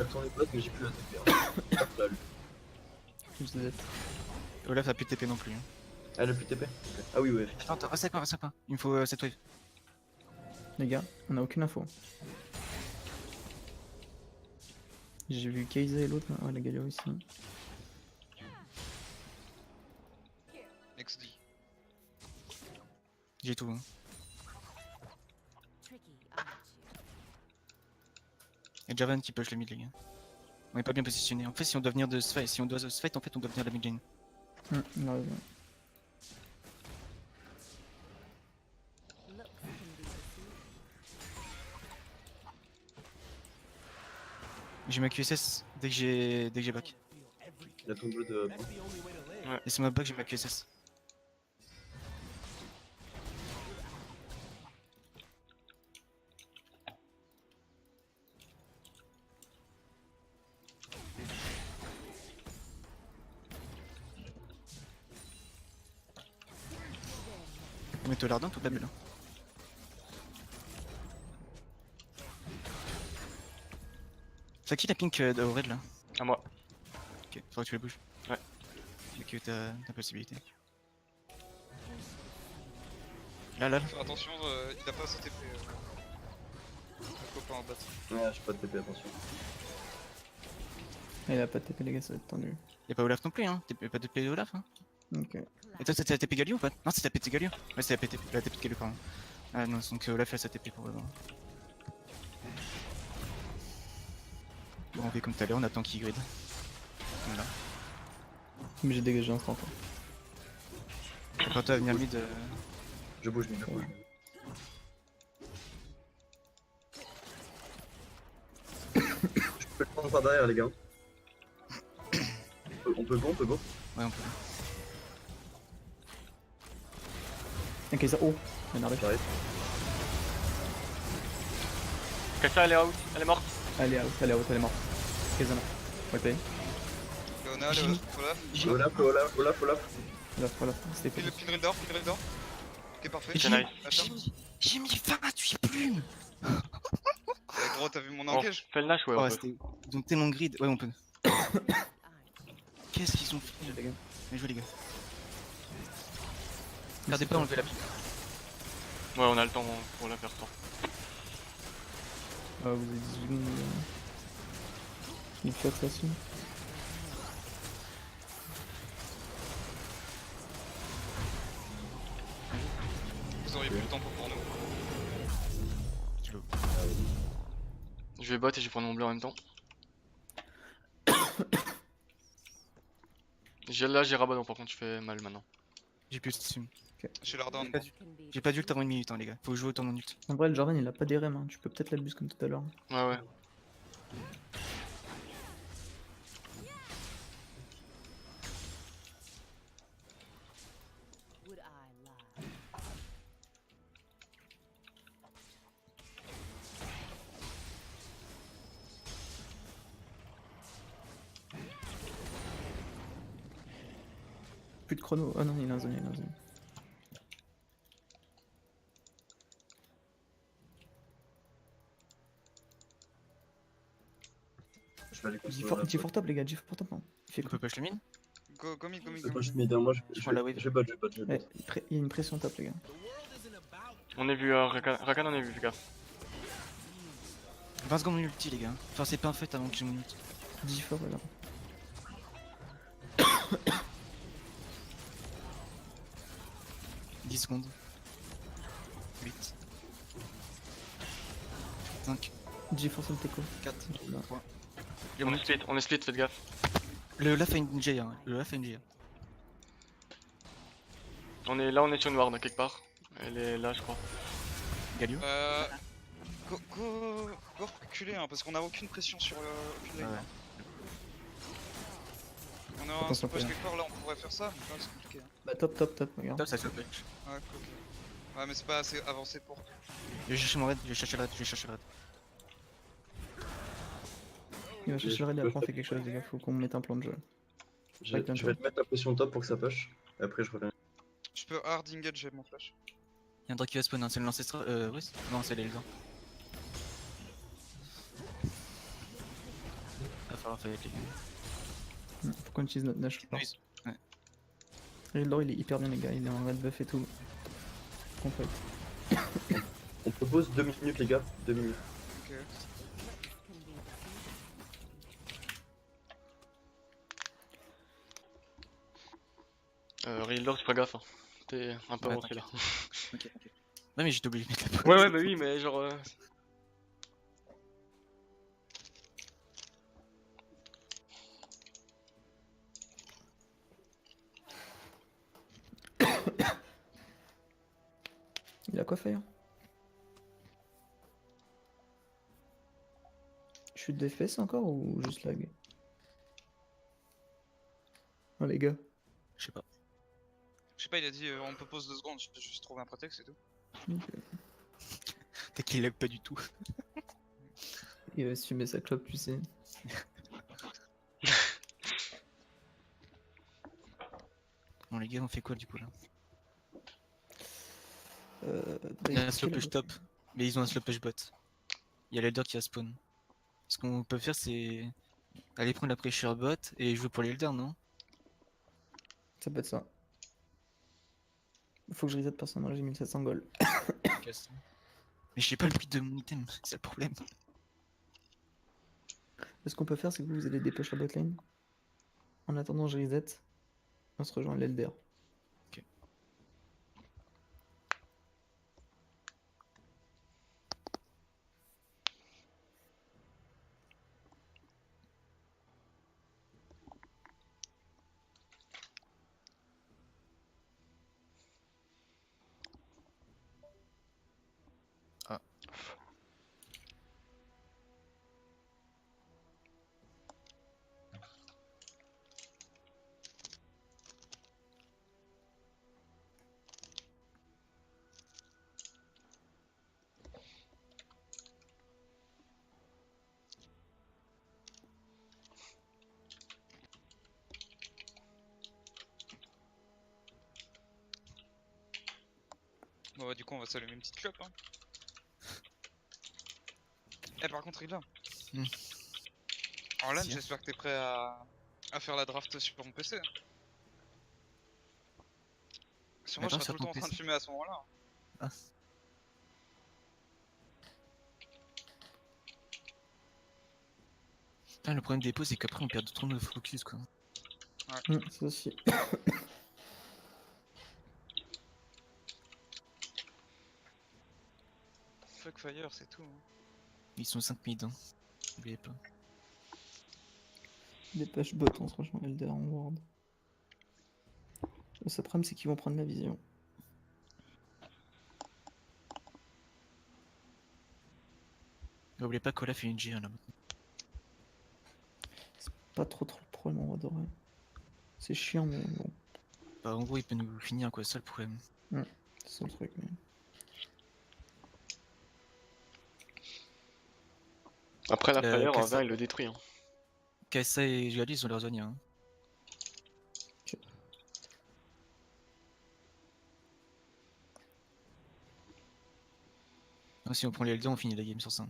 fait retourner bot, mais j'ai plus la TP. Hein. Hop là, lui. Je disais. Olaf a plus de TP non plus. Hein. Ah, elle a plus de TP. Ah oui, ouais. Attends, attends, reste pas. Il me faut cette wave. Les gars, on a aucune info. J'ai vu Kaiser et l'autre là. Ouais, la Galio ici. XD. J'ai tout. Hein. Tricky, aren't you? Et Javan qui push le mid, les gars. On est pas bien positionné. En fait, si on doit venir de ce fight, si on doit se fight, en fait, on doit venir de la mid lane. Il a raison. Looks can be deceiving. J'ai ma QSS dès que j'ai back. Il a ton bleu de. Laissez-moi back, j'ai ma QSS. On met l'ardent toute la belle. Hein. C'est qui la pink au red là? À moi. Ok, faudra que tu la bouges. Ouais. Dès que t'as possibilité. Là. Faire attention, il a pas assez TP. Le copain en bas. Ouais, j'ai pas de TP, attention. Ah, il a pas de TP les gars, ça va être tendu. Y'a pas Olaf non plus, hein? Y'a pas de TP Olaf, hein? Ok. Et toi, c'était la TP Galio ou pas? Non, c'était la TP Galio. Ouais, c'est la TP de Galio, pardon. Ah non, donc Olaf a sa TP pour le moment. Bon, on fait comme tout à l'heure, on attend qu'il grid. Voilà. Mais j'ai dégagé instant. Quand toi à venir mid, Je bouge, je bouge. Je peux le prendre par derrière, les gars. On peut go. ouais, on peut. Un Kaiser. Oh, il arrive. J'arrive. Kasha, elle est out, elle est morte. Elle est out, elle est morte. Kaiser mort. Ouais, play. Léona, Olaf. Olaf. Voilà, c'était fait. Pin Riddler. Ok, parfait. C'est nice. Attends. J'ai mis 28 plumes! Gros, t'as vu mon On engage? fait le Nash, ouais. Oh, On peut. c'était... Ils ont tellement grid. Ouais, on peut. Aren't you? Qu'est-ce qu'ils ont fait, les gars? Bien joué, les gars. Regardez pas enlever la pique. Ouais, on a le temps pour la faire temps. Ah, vous avez 18 secondes. Il fait ça aussi. Vous auriez plus le temps pour nous. Je vais bot et je vais prendre mon bleu en même temps. Là, j'ai rabat, donc par contre, je fais mal maintenant. J'ai plus de stream. Chez l'Ardin. Can be J'ai pas d'ult avant une minute, hein, les gars. Faut jouer autant mon ult. En vrai, le Jordan il a pas des rems, hein. Tu peux peut-être l'abuse comme tout à l'heure. Ouais. would I lie? Plus de chrono. Oh non, il a un zone, Je vais aller continuer. G4 top les gars, G4 top non. Il fait On quoi peut push le mid? Go mid. Je mets moi, je prends la wave. vais bot. Ouais, il y a une pression top les gars. On est vu, Rakan, on est vu, fais gaffe. 20 secondes mon ulti, les gars. Enfin, c'est pas un fait avant que j'ai mon ulti. G4 voilà. 10 secondes. 8. 5. G4 sur le teco. 4. Là. 3. On est split, faites gaffe. Le Olaf a une J, hein. Le Olaf a une J. On est sur une ward, quelque part. Elle est là, je crois. Galio? Go reculer, hein, parce qu'on a aucune pression sur aucune lane. Ouais. On a un Attention, stoppage Pierre. quelque part là, on pourrait faire ça, mais là c'est compliqué. Hein. Bah top, regarde. Top, ça se fait. Ouais, ok. Ouais, mais c'est pas assez avancé pour. Je vais chercher mon raid, je vais chercher le raid. Il va chercher le raid et après on fait quelque chose les gars, faut qu'on mette un plan de jeu. Je vais te mettre la pression top pour que ça push. Et après, je reviens. Je peux hard engage, j'ai mon flash. Y'a un Drake qui va spawn, hein. C'est l'ancestral. Russe? Non, c'est l'Elgan. falloir faire avec les gars. Faut qu'on utilise notre Nash Lord. Ouais. Lord il est hyper bien les gars, il est en red buff et tout. Complet. On propose 2 minutes, les gars. 2 minutes. Ok. Real Lord, fais pas gaffe. Hein. T'es un peu Ouais, avancé là. Ok. Ouais, mais j'ai oublié de mettre la Ouais, ouais, bah oui, mais genre. Il a quoi faire? Chute de FPS encore ou juste lag? Oh les gars. Je sais pas. Je sais pas, il a dit on peut pause 2 secondes, je vais juste trouver un prétexte et tout. T'as qu'il lag pas du tout. Il va se fumer sa clope, tu sais. Bon, les gars, on fait quoi du coup là? Bah, Il y a un quel slow push est- top, mais ils ont un slow push bot. Il y a l'Elder qui va spawn. Ce qu'on peut faire, c'est aller prendre la pressure bot et jouer pour l'Elder, non? Ça peut être ça. Faut que je reset personnellement, j'ai 1700 gold. Mais j'ai pas le prix de mon item, c'est ça le problème. Ce qu'on peut faire, c'est que vous allez dépêcher la botlane. En attendant, je reset. On se rejoint à l'Elder. Bon bah du coup on va s'allumer une petite clope hein. Eh par contre Ila. Hmm. En LAN Si. j'espère que t'es prêt à faire la draft sur mon PC. Sur moi je Attends, serai sur tout le temps ton en train de PC. fumer à ce moment-là. Ah. Putain, le problème des pauses, c'est qu'après on perd trop de focus quoi. Ça aussi. Fuck fire c'est tout. Hein. Ils sont 5 mid, hein. N'oubliez pas. Dépêche bot, on se rejoint à l'Elder en ward. Le seul problème, c'est qu'ils vont prendre la vision. N'oubliez pas qu'Olaf fait une G là. Pas trop le problème en vrai de vrai. C'est chiant, mais bon. Bah, en gros, il peut nous finir quoi, c'est ça le problème. C'est ça le truc. Mais... Après, la Fire, Kassa- va, il le détruit. Hein. KSA et Gali, ils ont leurs zones, hein. Ok. Donc, si on prend les Elder, on finit la game sur ça.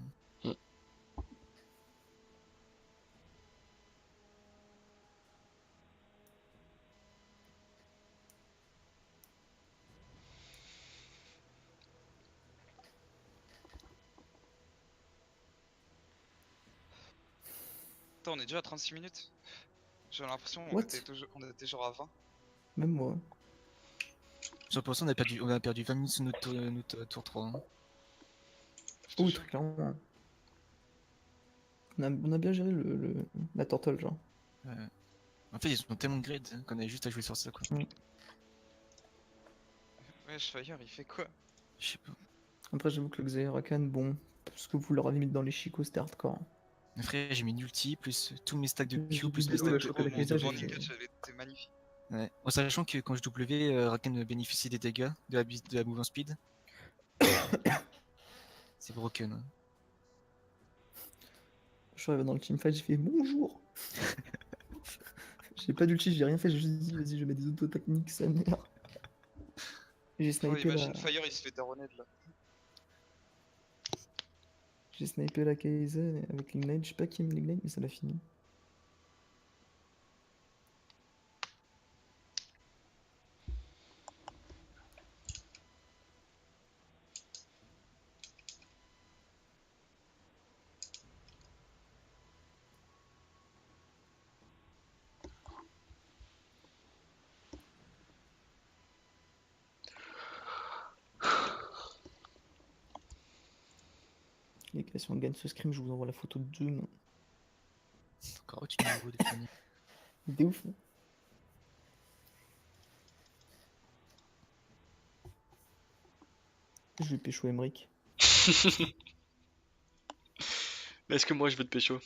Attends on est déjà à 36 minutes. J'ai l'impression What? on était genre à 20. Même moi. 100% on a perdu 20 minutes sur notre tour 3. Hein. Oui, très clairement. On a bien géré la turtle, genre. En fait, ils ont tellement de grade qu'on avait juste à jouer sur ça quoi. Wesh Fire il fait quoi? Je sais pas. Après, j'avoue que le Xayrakan, bon, ce que vous leur avez mis dans les chicots, c'était hardcore. Mais frère, j'ai mis une ulti, plus tous mes stacks de J'ai Q, plus vu mes des vidéos, stacks là, de je crois que O. la Mon Kai'Sa, morning j'ai- catch avait été magnifique. Ouais. En sachant que quand je W, Rakan bénéficie des dégâts de la mouvement speed. C'est broken. Hein. Je suis arrivé dans le teamfight, j'ai fait bonjour. J'ai pas d'ulti, j'ai rien fait, j'ai juste dit vas-y, je mets des auto-techniques, sa mère. Et j'ai Oh, snipé imagine la... Fire il se fait daronner de là. J'ai snipé la Kai'Sa avec l'ignite, je sais pas qui a mis l'ignite, mais ça l'a fini. Les gars, si on gagne ce scrim, je vous envoie la photo de Dieu, non. Encore au-dessus du niveau de Fanny. T'es ouf, hein. Je vais pécho Emric. Mais est-ce que moi je veux te pécho?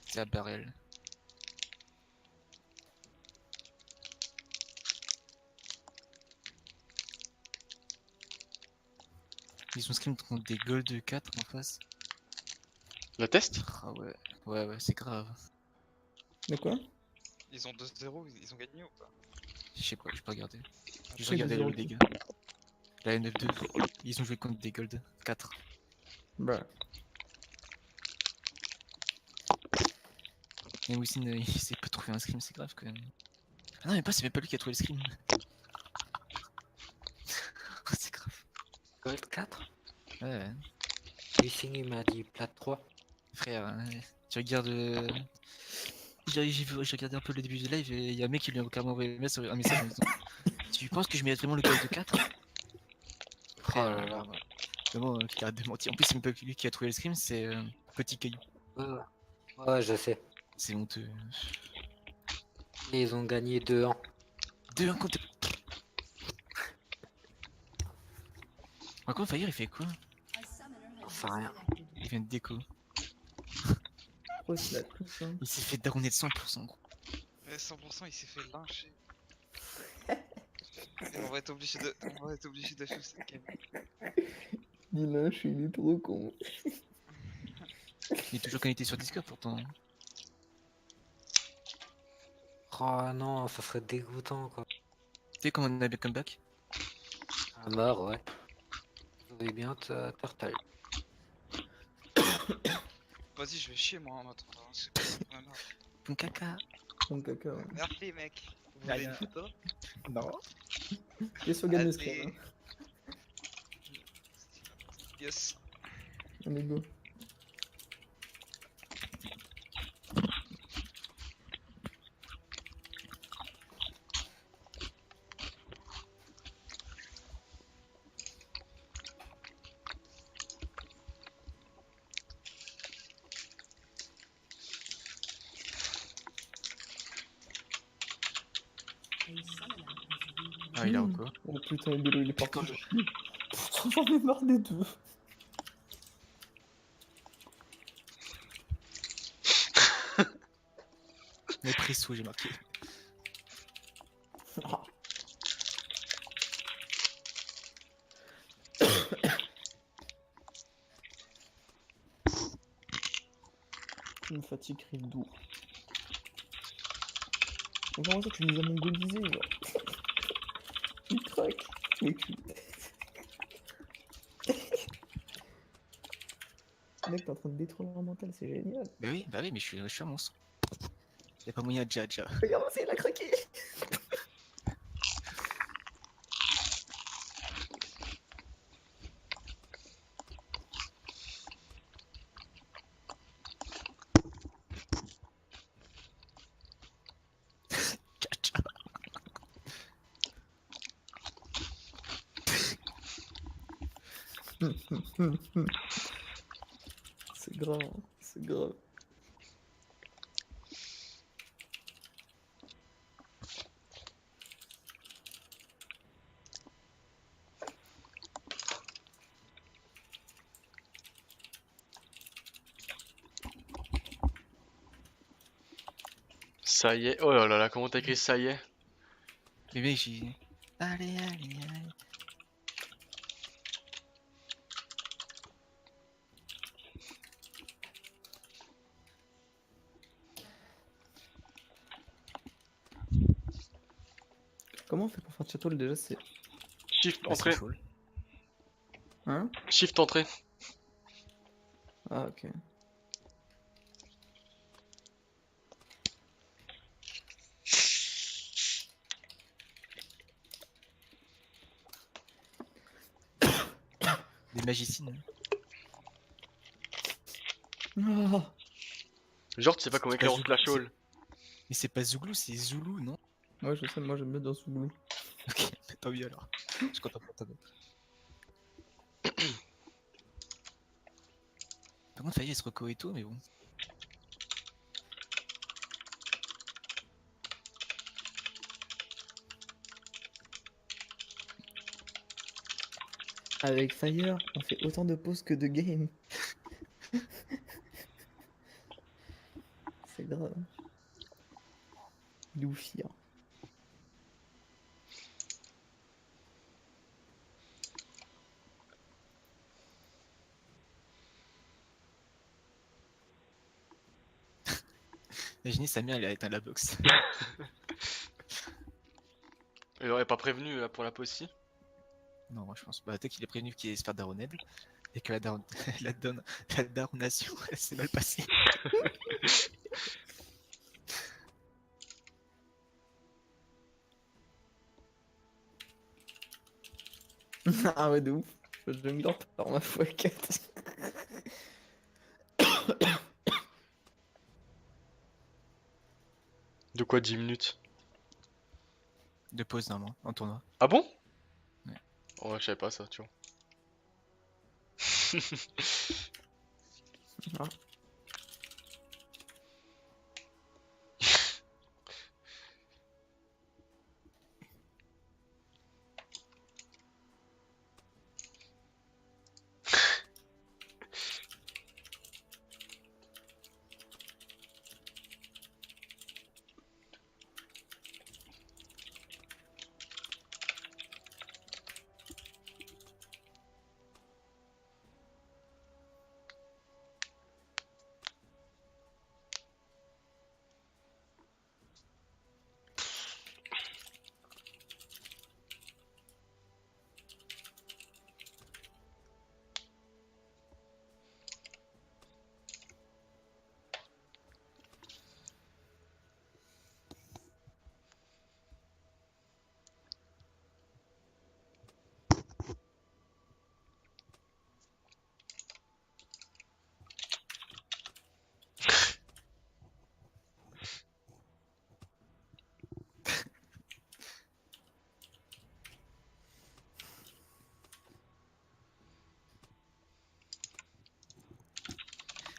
C'est à barrel. Ils ont scrim contre des gold 4 en face. La test? Ah ouais, ouais, c'est grave. De quoi? Ils ont 2-0, ils ont gagné ou pas? Je sais pas, j'ai pas regardé. J'ai C'est regardé 2-0 le dégâts. La NF2, ils ont joué contre des gold 4. Bah. Et Wissine, il s'est pas trouvé un scrim, c'est grave quand même. Ah non, mais pas, c'est même pas lui qui a trouvé le scrim. Oh, c'est grave. Gold 4? Ouais, Wissing il m'a dit plat 3. frère, tu regardes. J'ai regardé un peu le début du live et il y a un mec qui lui a carrément envoyé un message en disant tu penses que je mérite vraiment le gold 4? Oh là là. Vraiment, qui arrête de mentir. En plus, c'est même pas lui qui a trouvé le scrim, c'est Petit Caillou. Ouais, ouais, je sais. C'est honteux. Et ils ont gagné 2-1. 2-1 contre. Par contre, Fire il fait quoi? J'en sais rien. Il vient de déco. Oh, c'est la touche, hein. Il s'est fait daronner de 100%, gros. Mais 100% il s'est fait lyncher. Et on va être obligé d'acheter cette game. Il lâche, il est trop con. Il est toujours connecté sur Discord pourtant. Oh non, ça serait dégoûtant quoi. Tu sais comment on a bien comeback? À mort, ouais. Vous avez bien Turtle. Vas-y, je vais chier moi en attendant. C'est pas ma merde. Ton caca. Ton caca, ouais. Merci mec. Vous voulez une photo? Non. Laisse au gagne le Allez. scrim, hein. Yes. Allez, go. Ah, il a quoi? Oh putain, Bello, il est parti. Putain, j'en ai marre des deux. Mais presso, j'ai marqué. Il me fatigue Rildo. Mais comment ça tu nous as mongolisé, genre? Il craque, le cul. Mec, t'es en train de détruire leur mental, c'est génial. Bah oui, mais je suis un monstre. Y'a pas moyen de déjà. Regarde, c'est il a craqué. C'est grave, hein, c'est grave. Ça y est. Oh là là, comment t'as écrit ça y est? Mais mec, j'ai. Allez. Comment on fait pour faire Chatol déjà? C'est. Shift Bah, c'est entrée. chaud. Hein? Shift entrée. Ah, ok. Des magiciennes. Ah, Genre, tu sais pas comment écrire en Zoulou, Flash Hall. Mais c'est pas Zouglou, c'est Zoulou, non? ouais, je sais, moi j'aime bien dans Souglou. Ok, tant mieux alors. Je suis content pour toi. Par contre, Faya il se reco et tout, mais bon. Avec Fire, on fait autant de pauses que de games. C'est grave. Loufi, hein. Imaginez sa mère, elle a éteint la box. Il aurait pas prévenu là pour la pause ci. Non, moi je pense. Bah, peut-être qu'il est prévenu qu'il allait se faire daroned et que la daronation, elle s'est mal passée. Ah ouais, de ouf. Je jungler par ma x4. De quoi 10 minutes? De pause, normalement, en tournoi. Ah bon? Ouais. Ouais, je savais pas ça, tu vois. Ah.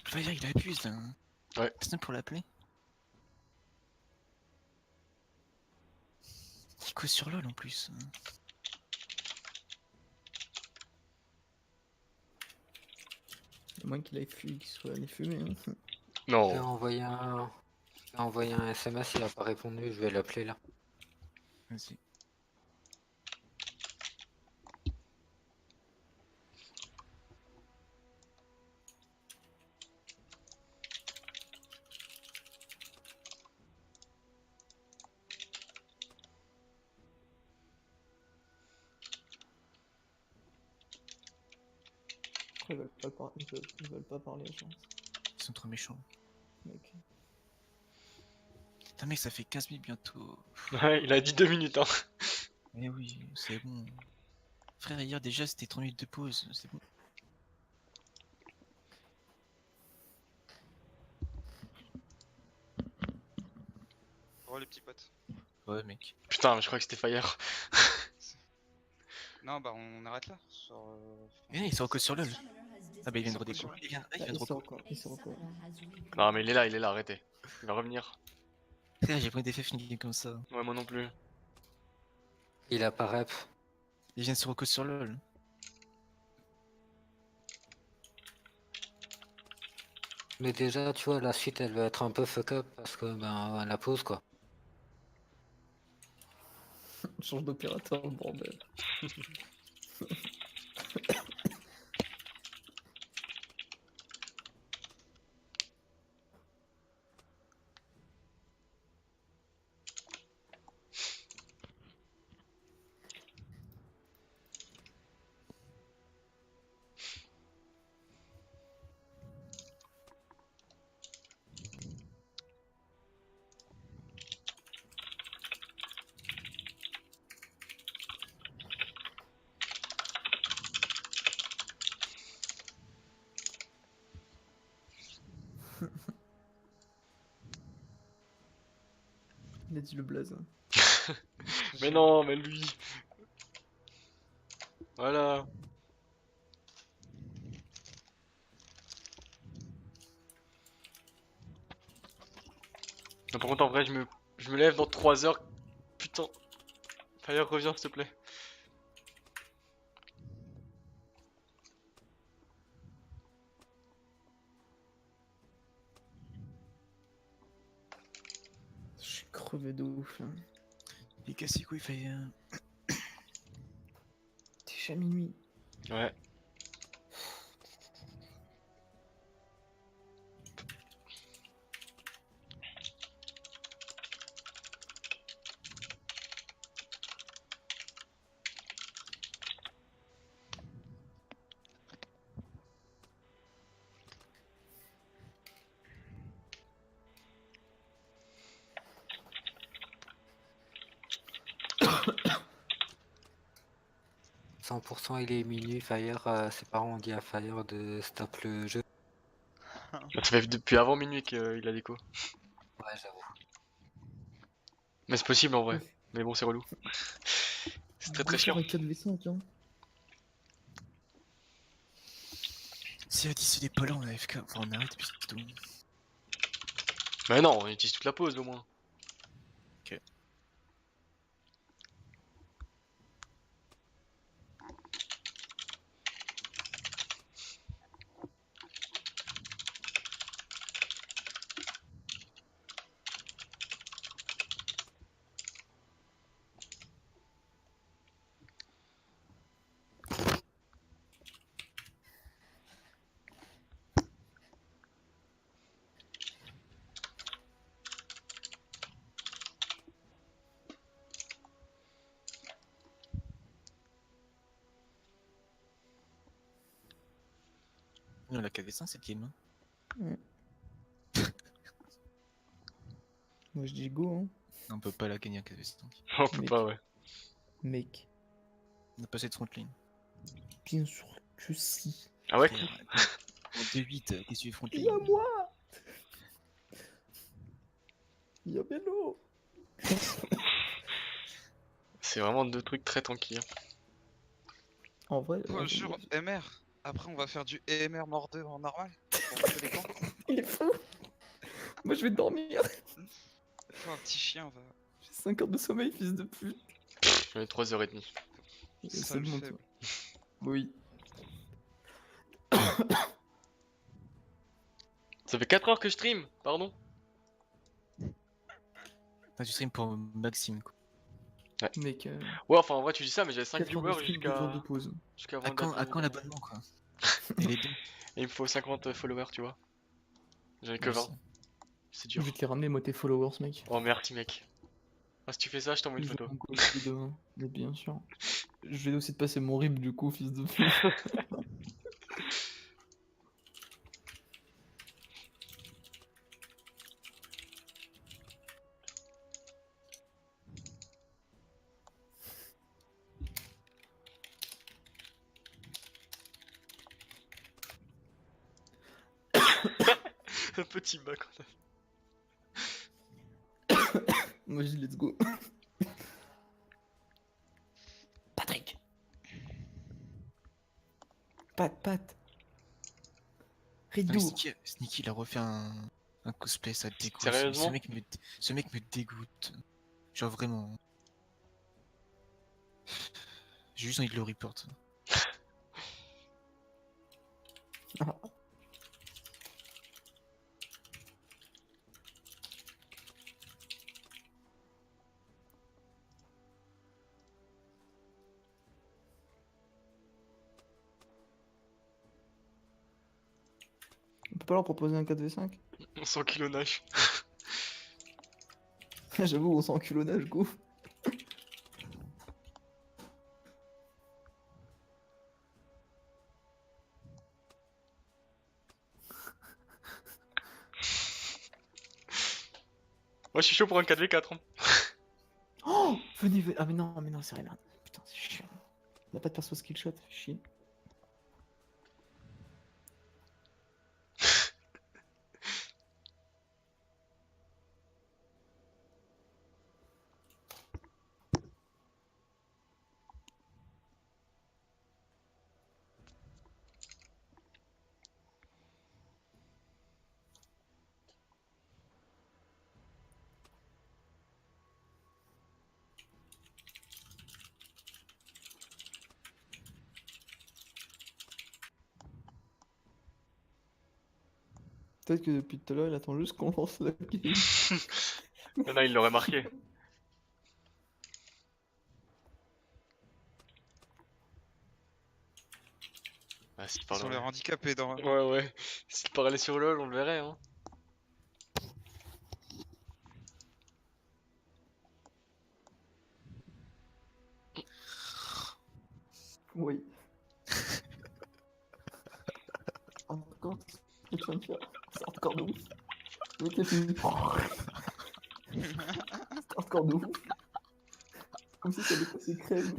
Faya, il abuse là. Hein. Ouais. Personne pour l'appeler. Il cause sur LoL en plus. Hein. À moins qu'il soit allé fumer. Hein. J'ai Non. envoyé un SMS, il a pas répondu, je vais l'appeler là. Vas-y. Pourquoi ils veulent pas parler, je pense. Ils sont trop méchants. Mec. Putain, mec, ça fait 15 minutes bientôt. Ouais, il a dit 2 minutes, hein. Mais oui, c'est bon. Frère, hier déjà c'était 30 minutes de pause, c'est bon. Oh les petits potes. Ouais, mec. Putain, mais je crois que c'était Fire. Non, bah on arrête là. Sur, Mais ils sont encore sur LoL. Ah bah il vient de Ils sont redéco. sur- Il vient, Ah, de il reco. sort encore, il sort encore. Non, mais il est là, arrêtez. Il va revenir. Frère, j'ai pris des faits une game comme ça. Ouais, moi non plus. Il a pas rep. Il vient de se reco sur LoL. Mais déjà, tu vois, la suite, elle va être un peu fuck up parce que, ben, la pause, quoi. Change d'opérateur, bordel. Il a dit le blaze. Mais non, mais lui. Voilà. Non, par contre, en vrai, je me lève dans 3 heures. Putain. Fire, reviens, s'il te plaît. Je suis crevé de ouf là. Il est cassé couille, fait. T'es déjà minuit. Ouais. « 100% il est minuit, Fire, ses parents ont dit à Fire de stop le jeu. Ça fait depuis avant minuit qu'il a déco. Ouais, j'avoue. Mais c'est possible en vrai. Ouf. Mais bon, c'est relou. C'est très chiant. Avec 4v5, hein. Si Odyssey n'est pas là, on a FK. Enfin, on arrête, puis c'est tout. Mais non, on utilise toute la pause au moins. On a KV5 cette game. Hein. Moi je dis go, hein. On peut pas la gagner à KV5. On peut Mec. pas, ouais. Mec. On a pas cette frontline. Bien sûr que si. Ah ouais? Frère, en 2-8, qu'est-ce que tu fais frontline? Il y a moi. Il y a Bello. C'est vraiment deux trucs très tranquilles. En vrai, Oh, jure, MR. Après, on va faire du EMR mort 2 en normal. Pour monter les camps. il est fou. Moi je vais dormir. Faut un petit chien, va. J'ai 5 heures de sommeil, fils de pute. J'en ai 3h30. C'est Sale bon, faible. toi. Oui. Ça fait 4 heures que je stream, pardon. Enfin, tu stream pour Maxime, quoi. Mec, Ouais, enfin en vrai, tu dis ça, mais j'avais 5 4 heures de viewers stream, 2 jours de jusqu'à pause. avant À quand l'abonnement, quoi? Et les deux. Et il me faut 50 followers, tu vois. J'en ai que 20. Merci. C'est Je dur. vais te les ramener, moi, tes followers, mec. Oh merci mec. Ah, si tu fais ça, je t'envoie une Je photo. vais en coller demain. Mais bien sûr. Je vais aussi te passer mon rib, du coup, fils de pute. Un petit bac. Moi, je dis let's go. Patrick. Pat. Ah, mais Rideau. Sneaky, il a refait un cosplay, ça dégoûte. Sérieusement? Ce mec me dégoûte. Genre vraiment. J'ai juste envie de le report. On peut pas leur proposer un 4v5? On sent kilonnage. J'avoue, on s'en culonnage, go. Moi je suis chaud pour un 4v4. Hein. Oh, venez. Ah, mais non, c'est rien. Putain, c'est chiant. On a pas de perso skillshot, fait chier. Peut-être que depuis tout à l'heure, il attend juste qu'on lance la game. Non, il l'aurait marqué. Ah, s'il Ils ont l'air parlait. handicapés dans. Ouais, ouais. S'il parlait sur LoL, on le verrait, hein. Oui. Encore, ce que tu viens de faire, c'est encore de ouf. Le mec, il a fait. C'est encore de ouf. Comme si ça dépassait crème.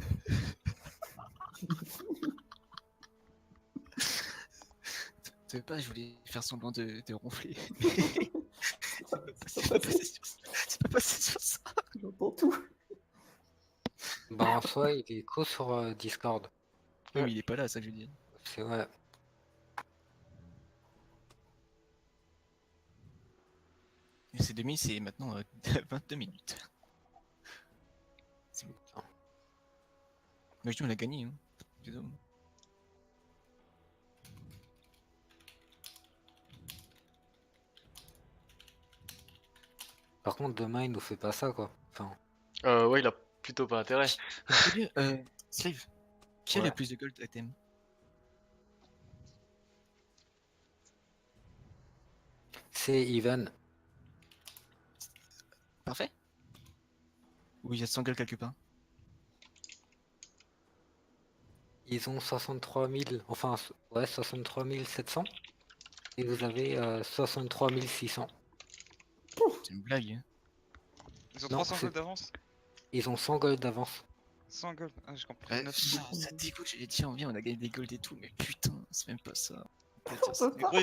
Tu sais pas, je voulais faire semblant de ronfler. C'est pas passé. C'est pas passé sur ça. J'entends tout. Bah en soi, il est co sur Discord. Oui, mais il est pas là, ça que je veux dire. C'est ouais. Et ces demi, c'est maintenant 22 minutes. C'est bon. Mais je dis, on a gagné, hein. Désolé. Par contre, demain, il nous fait pas ça, quoi. Enfin, Ouais, il a plutôt pas intérêt. Salut, Slave, qui a Ouais. le plus de gold à thème? c'est Even. Parfait? Ou il y a 100 gold quelque part? Ils ont 63 000, enfin, ouais, 63 700. Et vous avez 63 600. C'est une blague, hein. Ils ont Non, 300 c'est- gold d'avance. Ils ont 100 gold d'avance. 100 gold. Ah, j'ai compris. Ouais, 900. ça dégoûte, j'allais dire, on vient, on a gagné des gold et tout, mais putain, c'est même pas ça. On peut dire ça. Mais gros,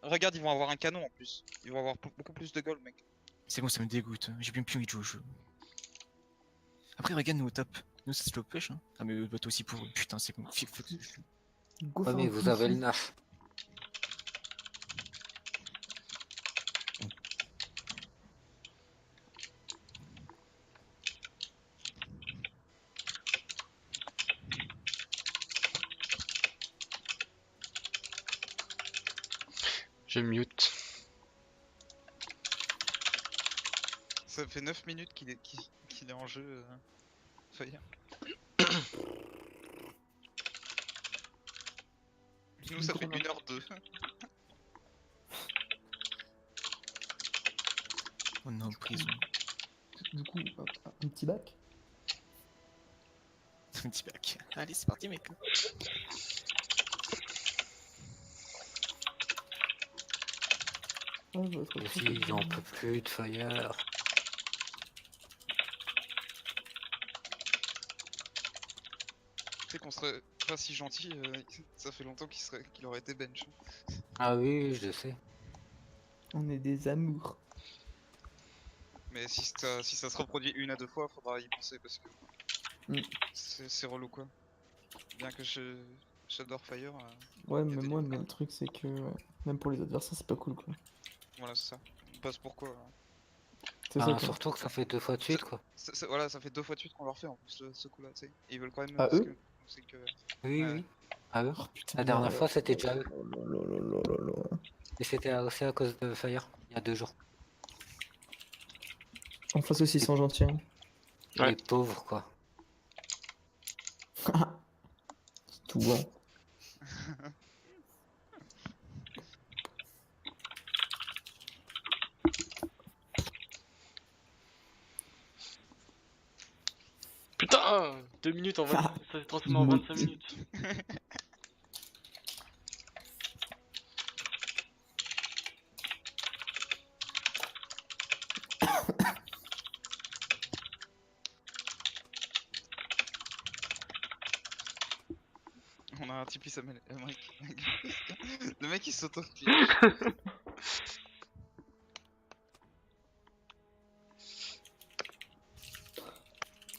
regarde, ils vont avoir un canon en plus. Ils vont avoir beaucoup plus de gold, mec. C'est bon, ça me dégoûte. J'ai même plus envie de jouer au jeu. Après, regarde nous au top. Nous, c'est slow push, hein. Ah, mais toi aussi pour. Putain, c'est con. Go Ouais, faire mais un vous avez le PC. 9. Je mute. Ça fait 9 minutes qu'il est en jeu. Fire. Nous, ça fait 1h02. On est en prison. Du coup, un petit bac. Un petit bac. Allez, c'est parti, mec. Ah, je vais être Aussi, j'en peux plus de Fire. Tu sais qu'on serait pas si gentil, ça fait longtemps qu'il aurait été bench. Ah oui, oui, je sais. On est des amours. Mais si ça se reproduit 1 à 2 fois, faudra y penser parce que Mm. c'est relou quoi. Bien que j'adore Fire, Ouais, y a mais des moi, limites, mais quand le truc, c'est que même pour les adversaires, c'est pas cool, quoi. voilà c'est ça. On passe pourquoi C'est ça, Enfin, quoi. surtout que ça fait 2 fois de suite, quoi. Voilà, ça fait 2 fois de suite qu'on leur fait en plus ce coup là, tu sais. Et ils veulent quand même À eux c'est que Oui, Ouais. oui. Ah eux. Oh putain. La dernière fois, c'était déjà eux. Lololololololol. Et c'était aussi à cause de Fire, il y a 2 jours. En face aussi, ils sont gentils. Hein. Ouais. Les pauvres, quoi. Tout bon. Putain 2 minutes en 20... ça s'est transformé en 25 minutes. On a un Tipeee Samuel. Le mec il sauto.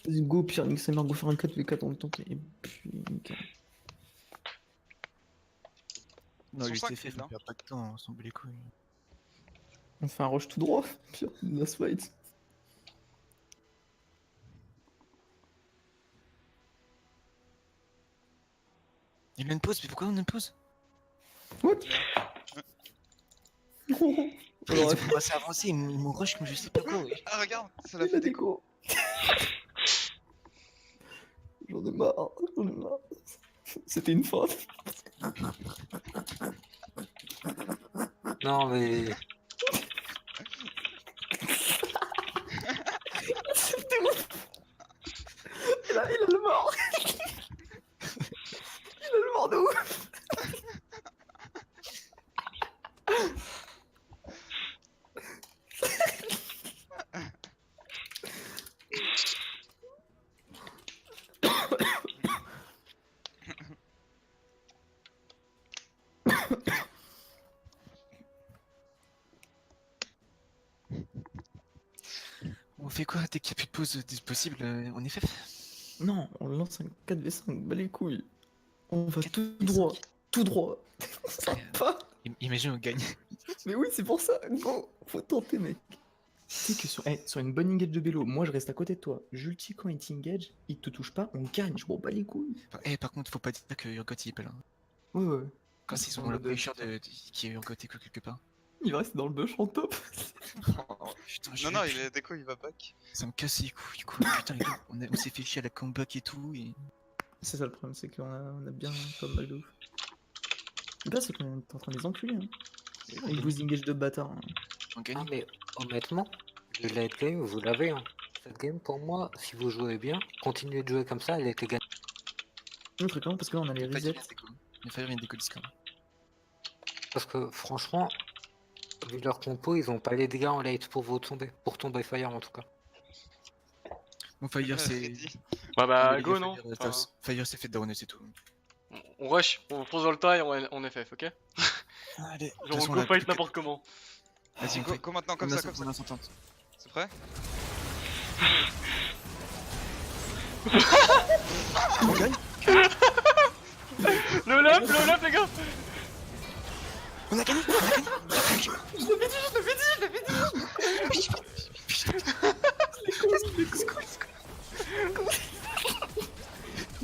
Vas-y, go, pire, nique sa mère, go faire un 4v4 en le temps. Et puis, nickel. Non, Ils sont lui, c'est 5 fait, là. on perd pas de temps, on s'en bat les couilles. On fait un rush tout droit. Pire, last fight. Il y a une pause, mais pourquoi on a une pause? What? Ils ont commencé à avancer, ils m'ont rush comme je sais pas quoi. Ouais. Ah, regarde, ça l'a Il fait a des déco. J'en ai marre, j'en ai marre. C'était une faute. Non, mais C'était ouf. Il a le mort. Il a le mort de ouf. On fait quoi dès qu'il n'y a plus de pause possible en FF? Non, on lance un 4v5, bas les couilles. On va 4v5. tout droit. Tout droit. Ça va pas. Imagine on gagne. Mais oui, c'est pour ça. Go. Faut tenter, mec. Tu sais que sur une bonne engage de Bello, moi je reste à côté de toi. J'ulti quand il t'engage, il te touche pas, on gagne. Je m'en bats les couilles. Par contre, faut pas dire que Urgot il est pas là. Ouais, ouais. Quand c'est ils ont dans le le bush. pressure qui est Urgot quelque part. Il reste dans le bush en top. Oh, putain, Non, non, il est déco, il va back. Ça me casse les couilles, quoi. Putain, les gars, on s'est fait chier à la comeback et tout. Et... C'est ça le problème, c'est on a bien pas mal de ouf. Le pire, c'est qu'on est en train de les enculer. Hein. Avec vos engage de bâtard. Hein. On gagne. ah, mais honnêtement, le late game, vous l'avez. Hein. Cette game, pour moi, si vous jouez bien, continuez de jouer comme ça, elle était gagnée. Le truc, parce que là, on a les resets. Il fallait rien déco Discord. Parce que franchement, vu leur compo, ils ont pas les dégâts en late pour vous tomber. Pour tomber Fire en tout cas. Bon, Fire, c'est. Ready. Ouais, bah, les go, gars, non? Enfin, Fire, c'est fait de c'est tout. on rush, on fonce dans le tas et on FF, ok? Allez, Genre, on go fight n'importe comment. Vas-y, Go, go maintenant, comme ça, comme ça. C'est prêt? On gagne. Le up, les gars! On a gagné.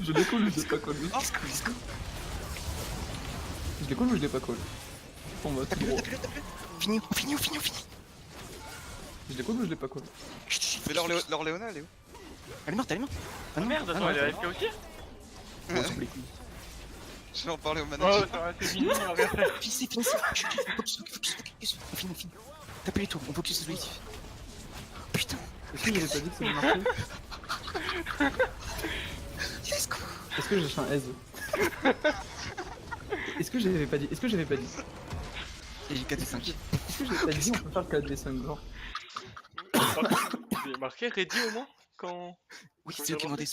Je décolle ou je l'ai pas collé? Je décolle ou je l'ai pas collé? On va tout droit. On finit. Je décolle ou je l'ai pas collé? Mais leur Léona, elle est où? Elle est morte. Ah merde, attends, elle est AFK aussi? On s'en bat les couilles. Je vais en parler au Oh, manager. ça aurait été mignon, on va rien faire. Finissez. On finit. Tapez les tours, on focus sur celui-ci. Putain. Est-ce qu'il avait pas dit que ça allait marcher? Let's go. Est-ce que j'ai fait un S? Est-ce que j'avais pas dit? Et j'ai 4 et 5. Est-ce que j'avais pas dit on peut faire le 4v5 genre? Vous avez marqué ready au moins? Quand. Oui, c'est eux qui ont demandé.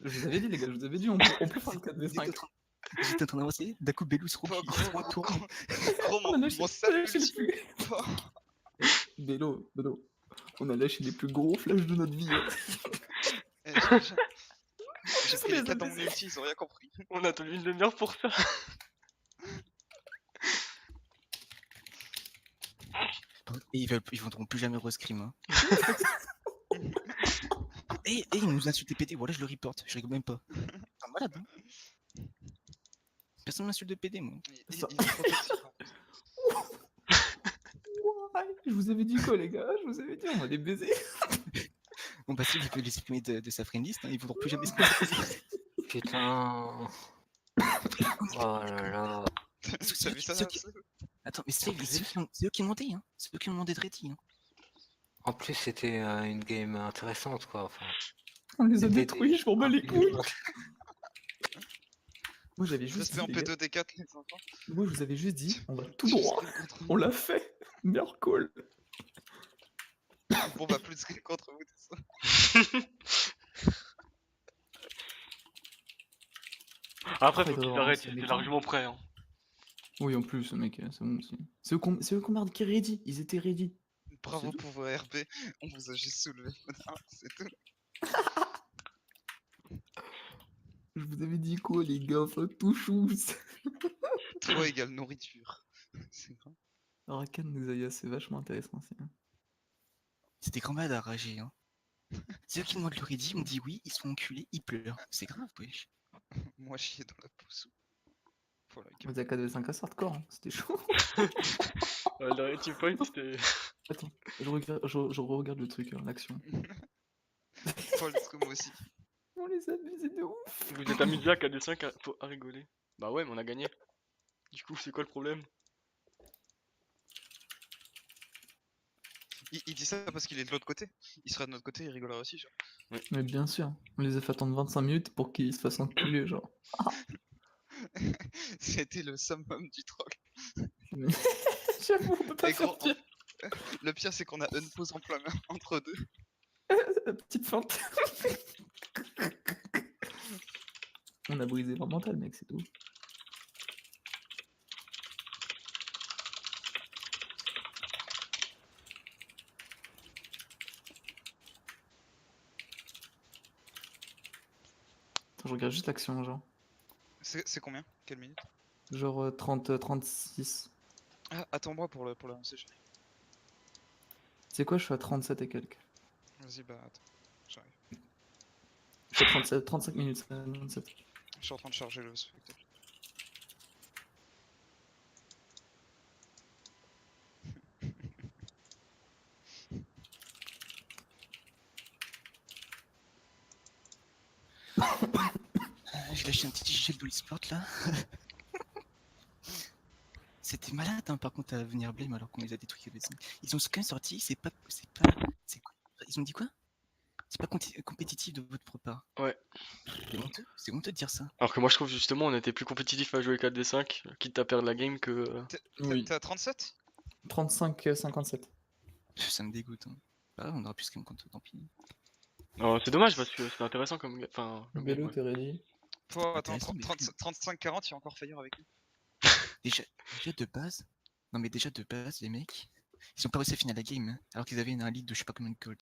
Je vous avais dit les gars, je vous avais dit on peut faire le 4v5. J'étais en train d'avancer, d'un coup Belou se Gros, retourne. gros, On a lâché mon les salut. plus... Bello, on a lâché les plus gros flashs de notre vie. Hein. Eh, j'ai pris les 4 dans mon ulti, ils ont rien compris. On a attendu une demi-heure pour ça. Et ils voudront plus jamais rescrim. Hein. Et ils nous insultent PD, voilà je le reporte, je rigole même pas. T'es un malade hein. Personne m'insulte de PD moi. Il est trop toxique. Ouais, je vous avais dit quoi les gars? Je vous avais dit on va les baiser. Bon bah si il peut les supprimer de sa friendlist, hein, ils voudront plus jamais se Putain. Oh là là. T'as vu ça? Attends mais c'est eux qui ont demandé hein. C'est eux qui ont demandé de ready hein. En plus, c'était une game intéressante quoi. Enfin, On les a c'était détruits, je m'en bats les couilles. Moi j'avais Ça juste se fait en dit, les gars, P2D4 les enfants. moi je vous avais juste dit, on va tout droit. On l'a fait. Meilleur call. Bon bah plus de skill contre vous, c'est ça. Après, Ouais, faut qu'ils non, arrêtent, c'est ils étaient méchant. largement prêts. Hein. Oui en plus mec, c'est bon aussi. C'est eux qui ont marqué ready, ils étaient ready. Bravo tout. pour vos RP, on vous a juste soulevé. C'est tout. Je vous avais dit quoi les gars, enfin tout chousse. 3 égale nourriture. C'est grave. Rakan Nuzaya, c'est vachement intéressant aussi. Hein. C'est des grands malades à rager hein. C'est eux qui demandent le ready, on dit oui, ils sont enculés, ils pleurent. C'est grave wesh. Moi chier dans la pousse. Pour la On game. était à 4v5 assez hardcore, hein. C'était chaud. Le dernier team point, c'était. Attends, je regarde le truc, hein, l'action. Oh, let's go, moi aussi. On les a abusés de ouf. Vous êtes amusé à 4d5 à rigoler. Bah ouais, mais on a gagné. Du coup, c'est quoi le problème? Il dit ça parce qu'il est de l'autre côté. Il serait de notre côté, il rigolerait aussi, genre. Mais bien sûr, on les a fait attendre 25 minutes pour qu'ils se fassent enculer, genre. C'était le summum du troll. Mais j'avoue, on peut pas Et faire gros, pire. le pire, c'est qu'on a unpause en plein entre deux. La petite feinte. On a brisé leur mental, mec, c'est tout. Attends, je regarde juste l'action, genre. C'est combien? Quelle minute? Genre 30, 36. Ah, attends-moi pour le lancer. Tu sais quoi, je suis à 37 et quelques. Vas-y, bah attends. J'arrive. Je suis à 37, 35 minutes, 27. Je suis en train de charger le spectacle. J'ai lâché un petit GG de sport là. C'était malade hein, par contre à venir blame alors qu'on les a détruits. Ils ont quand même sorti, c'est quoi? Ils ont dit quoi? C'est pas compétitif de votre part. Ouais. C'est honteux de dire ça. Alors que moi, je trouve justement, on était plus compétitif à jouer 4d5, quitte à perdre la game que. Oui. T'es à 37? 35, 57. Ça me dégoûte. Hein. Bah ouais, on aura plus qu'un compte, tant pis. Non, c'est dommage parce que c'était intéressant comme. Enfin. comme game, Bello, ouais. t'es ready? Toi, attends, Intéressant, mais- 35-40, il a encore faillir avec nous. Déjà de base. Non mais déjà de base, les mecs, ils ont pas réussi à finir la game, hein, alors qu'ils avaient un lead de je sais pas combien de gold.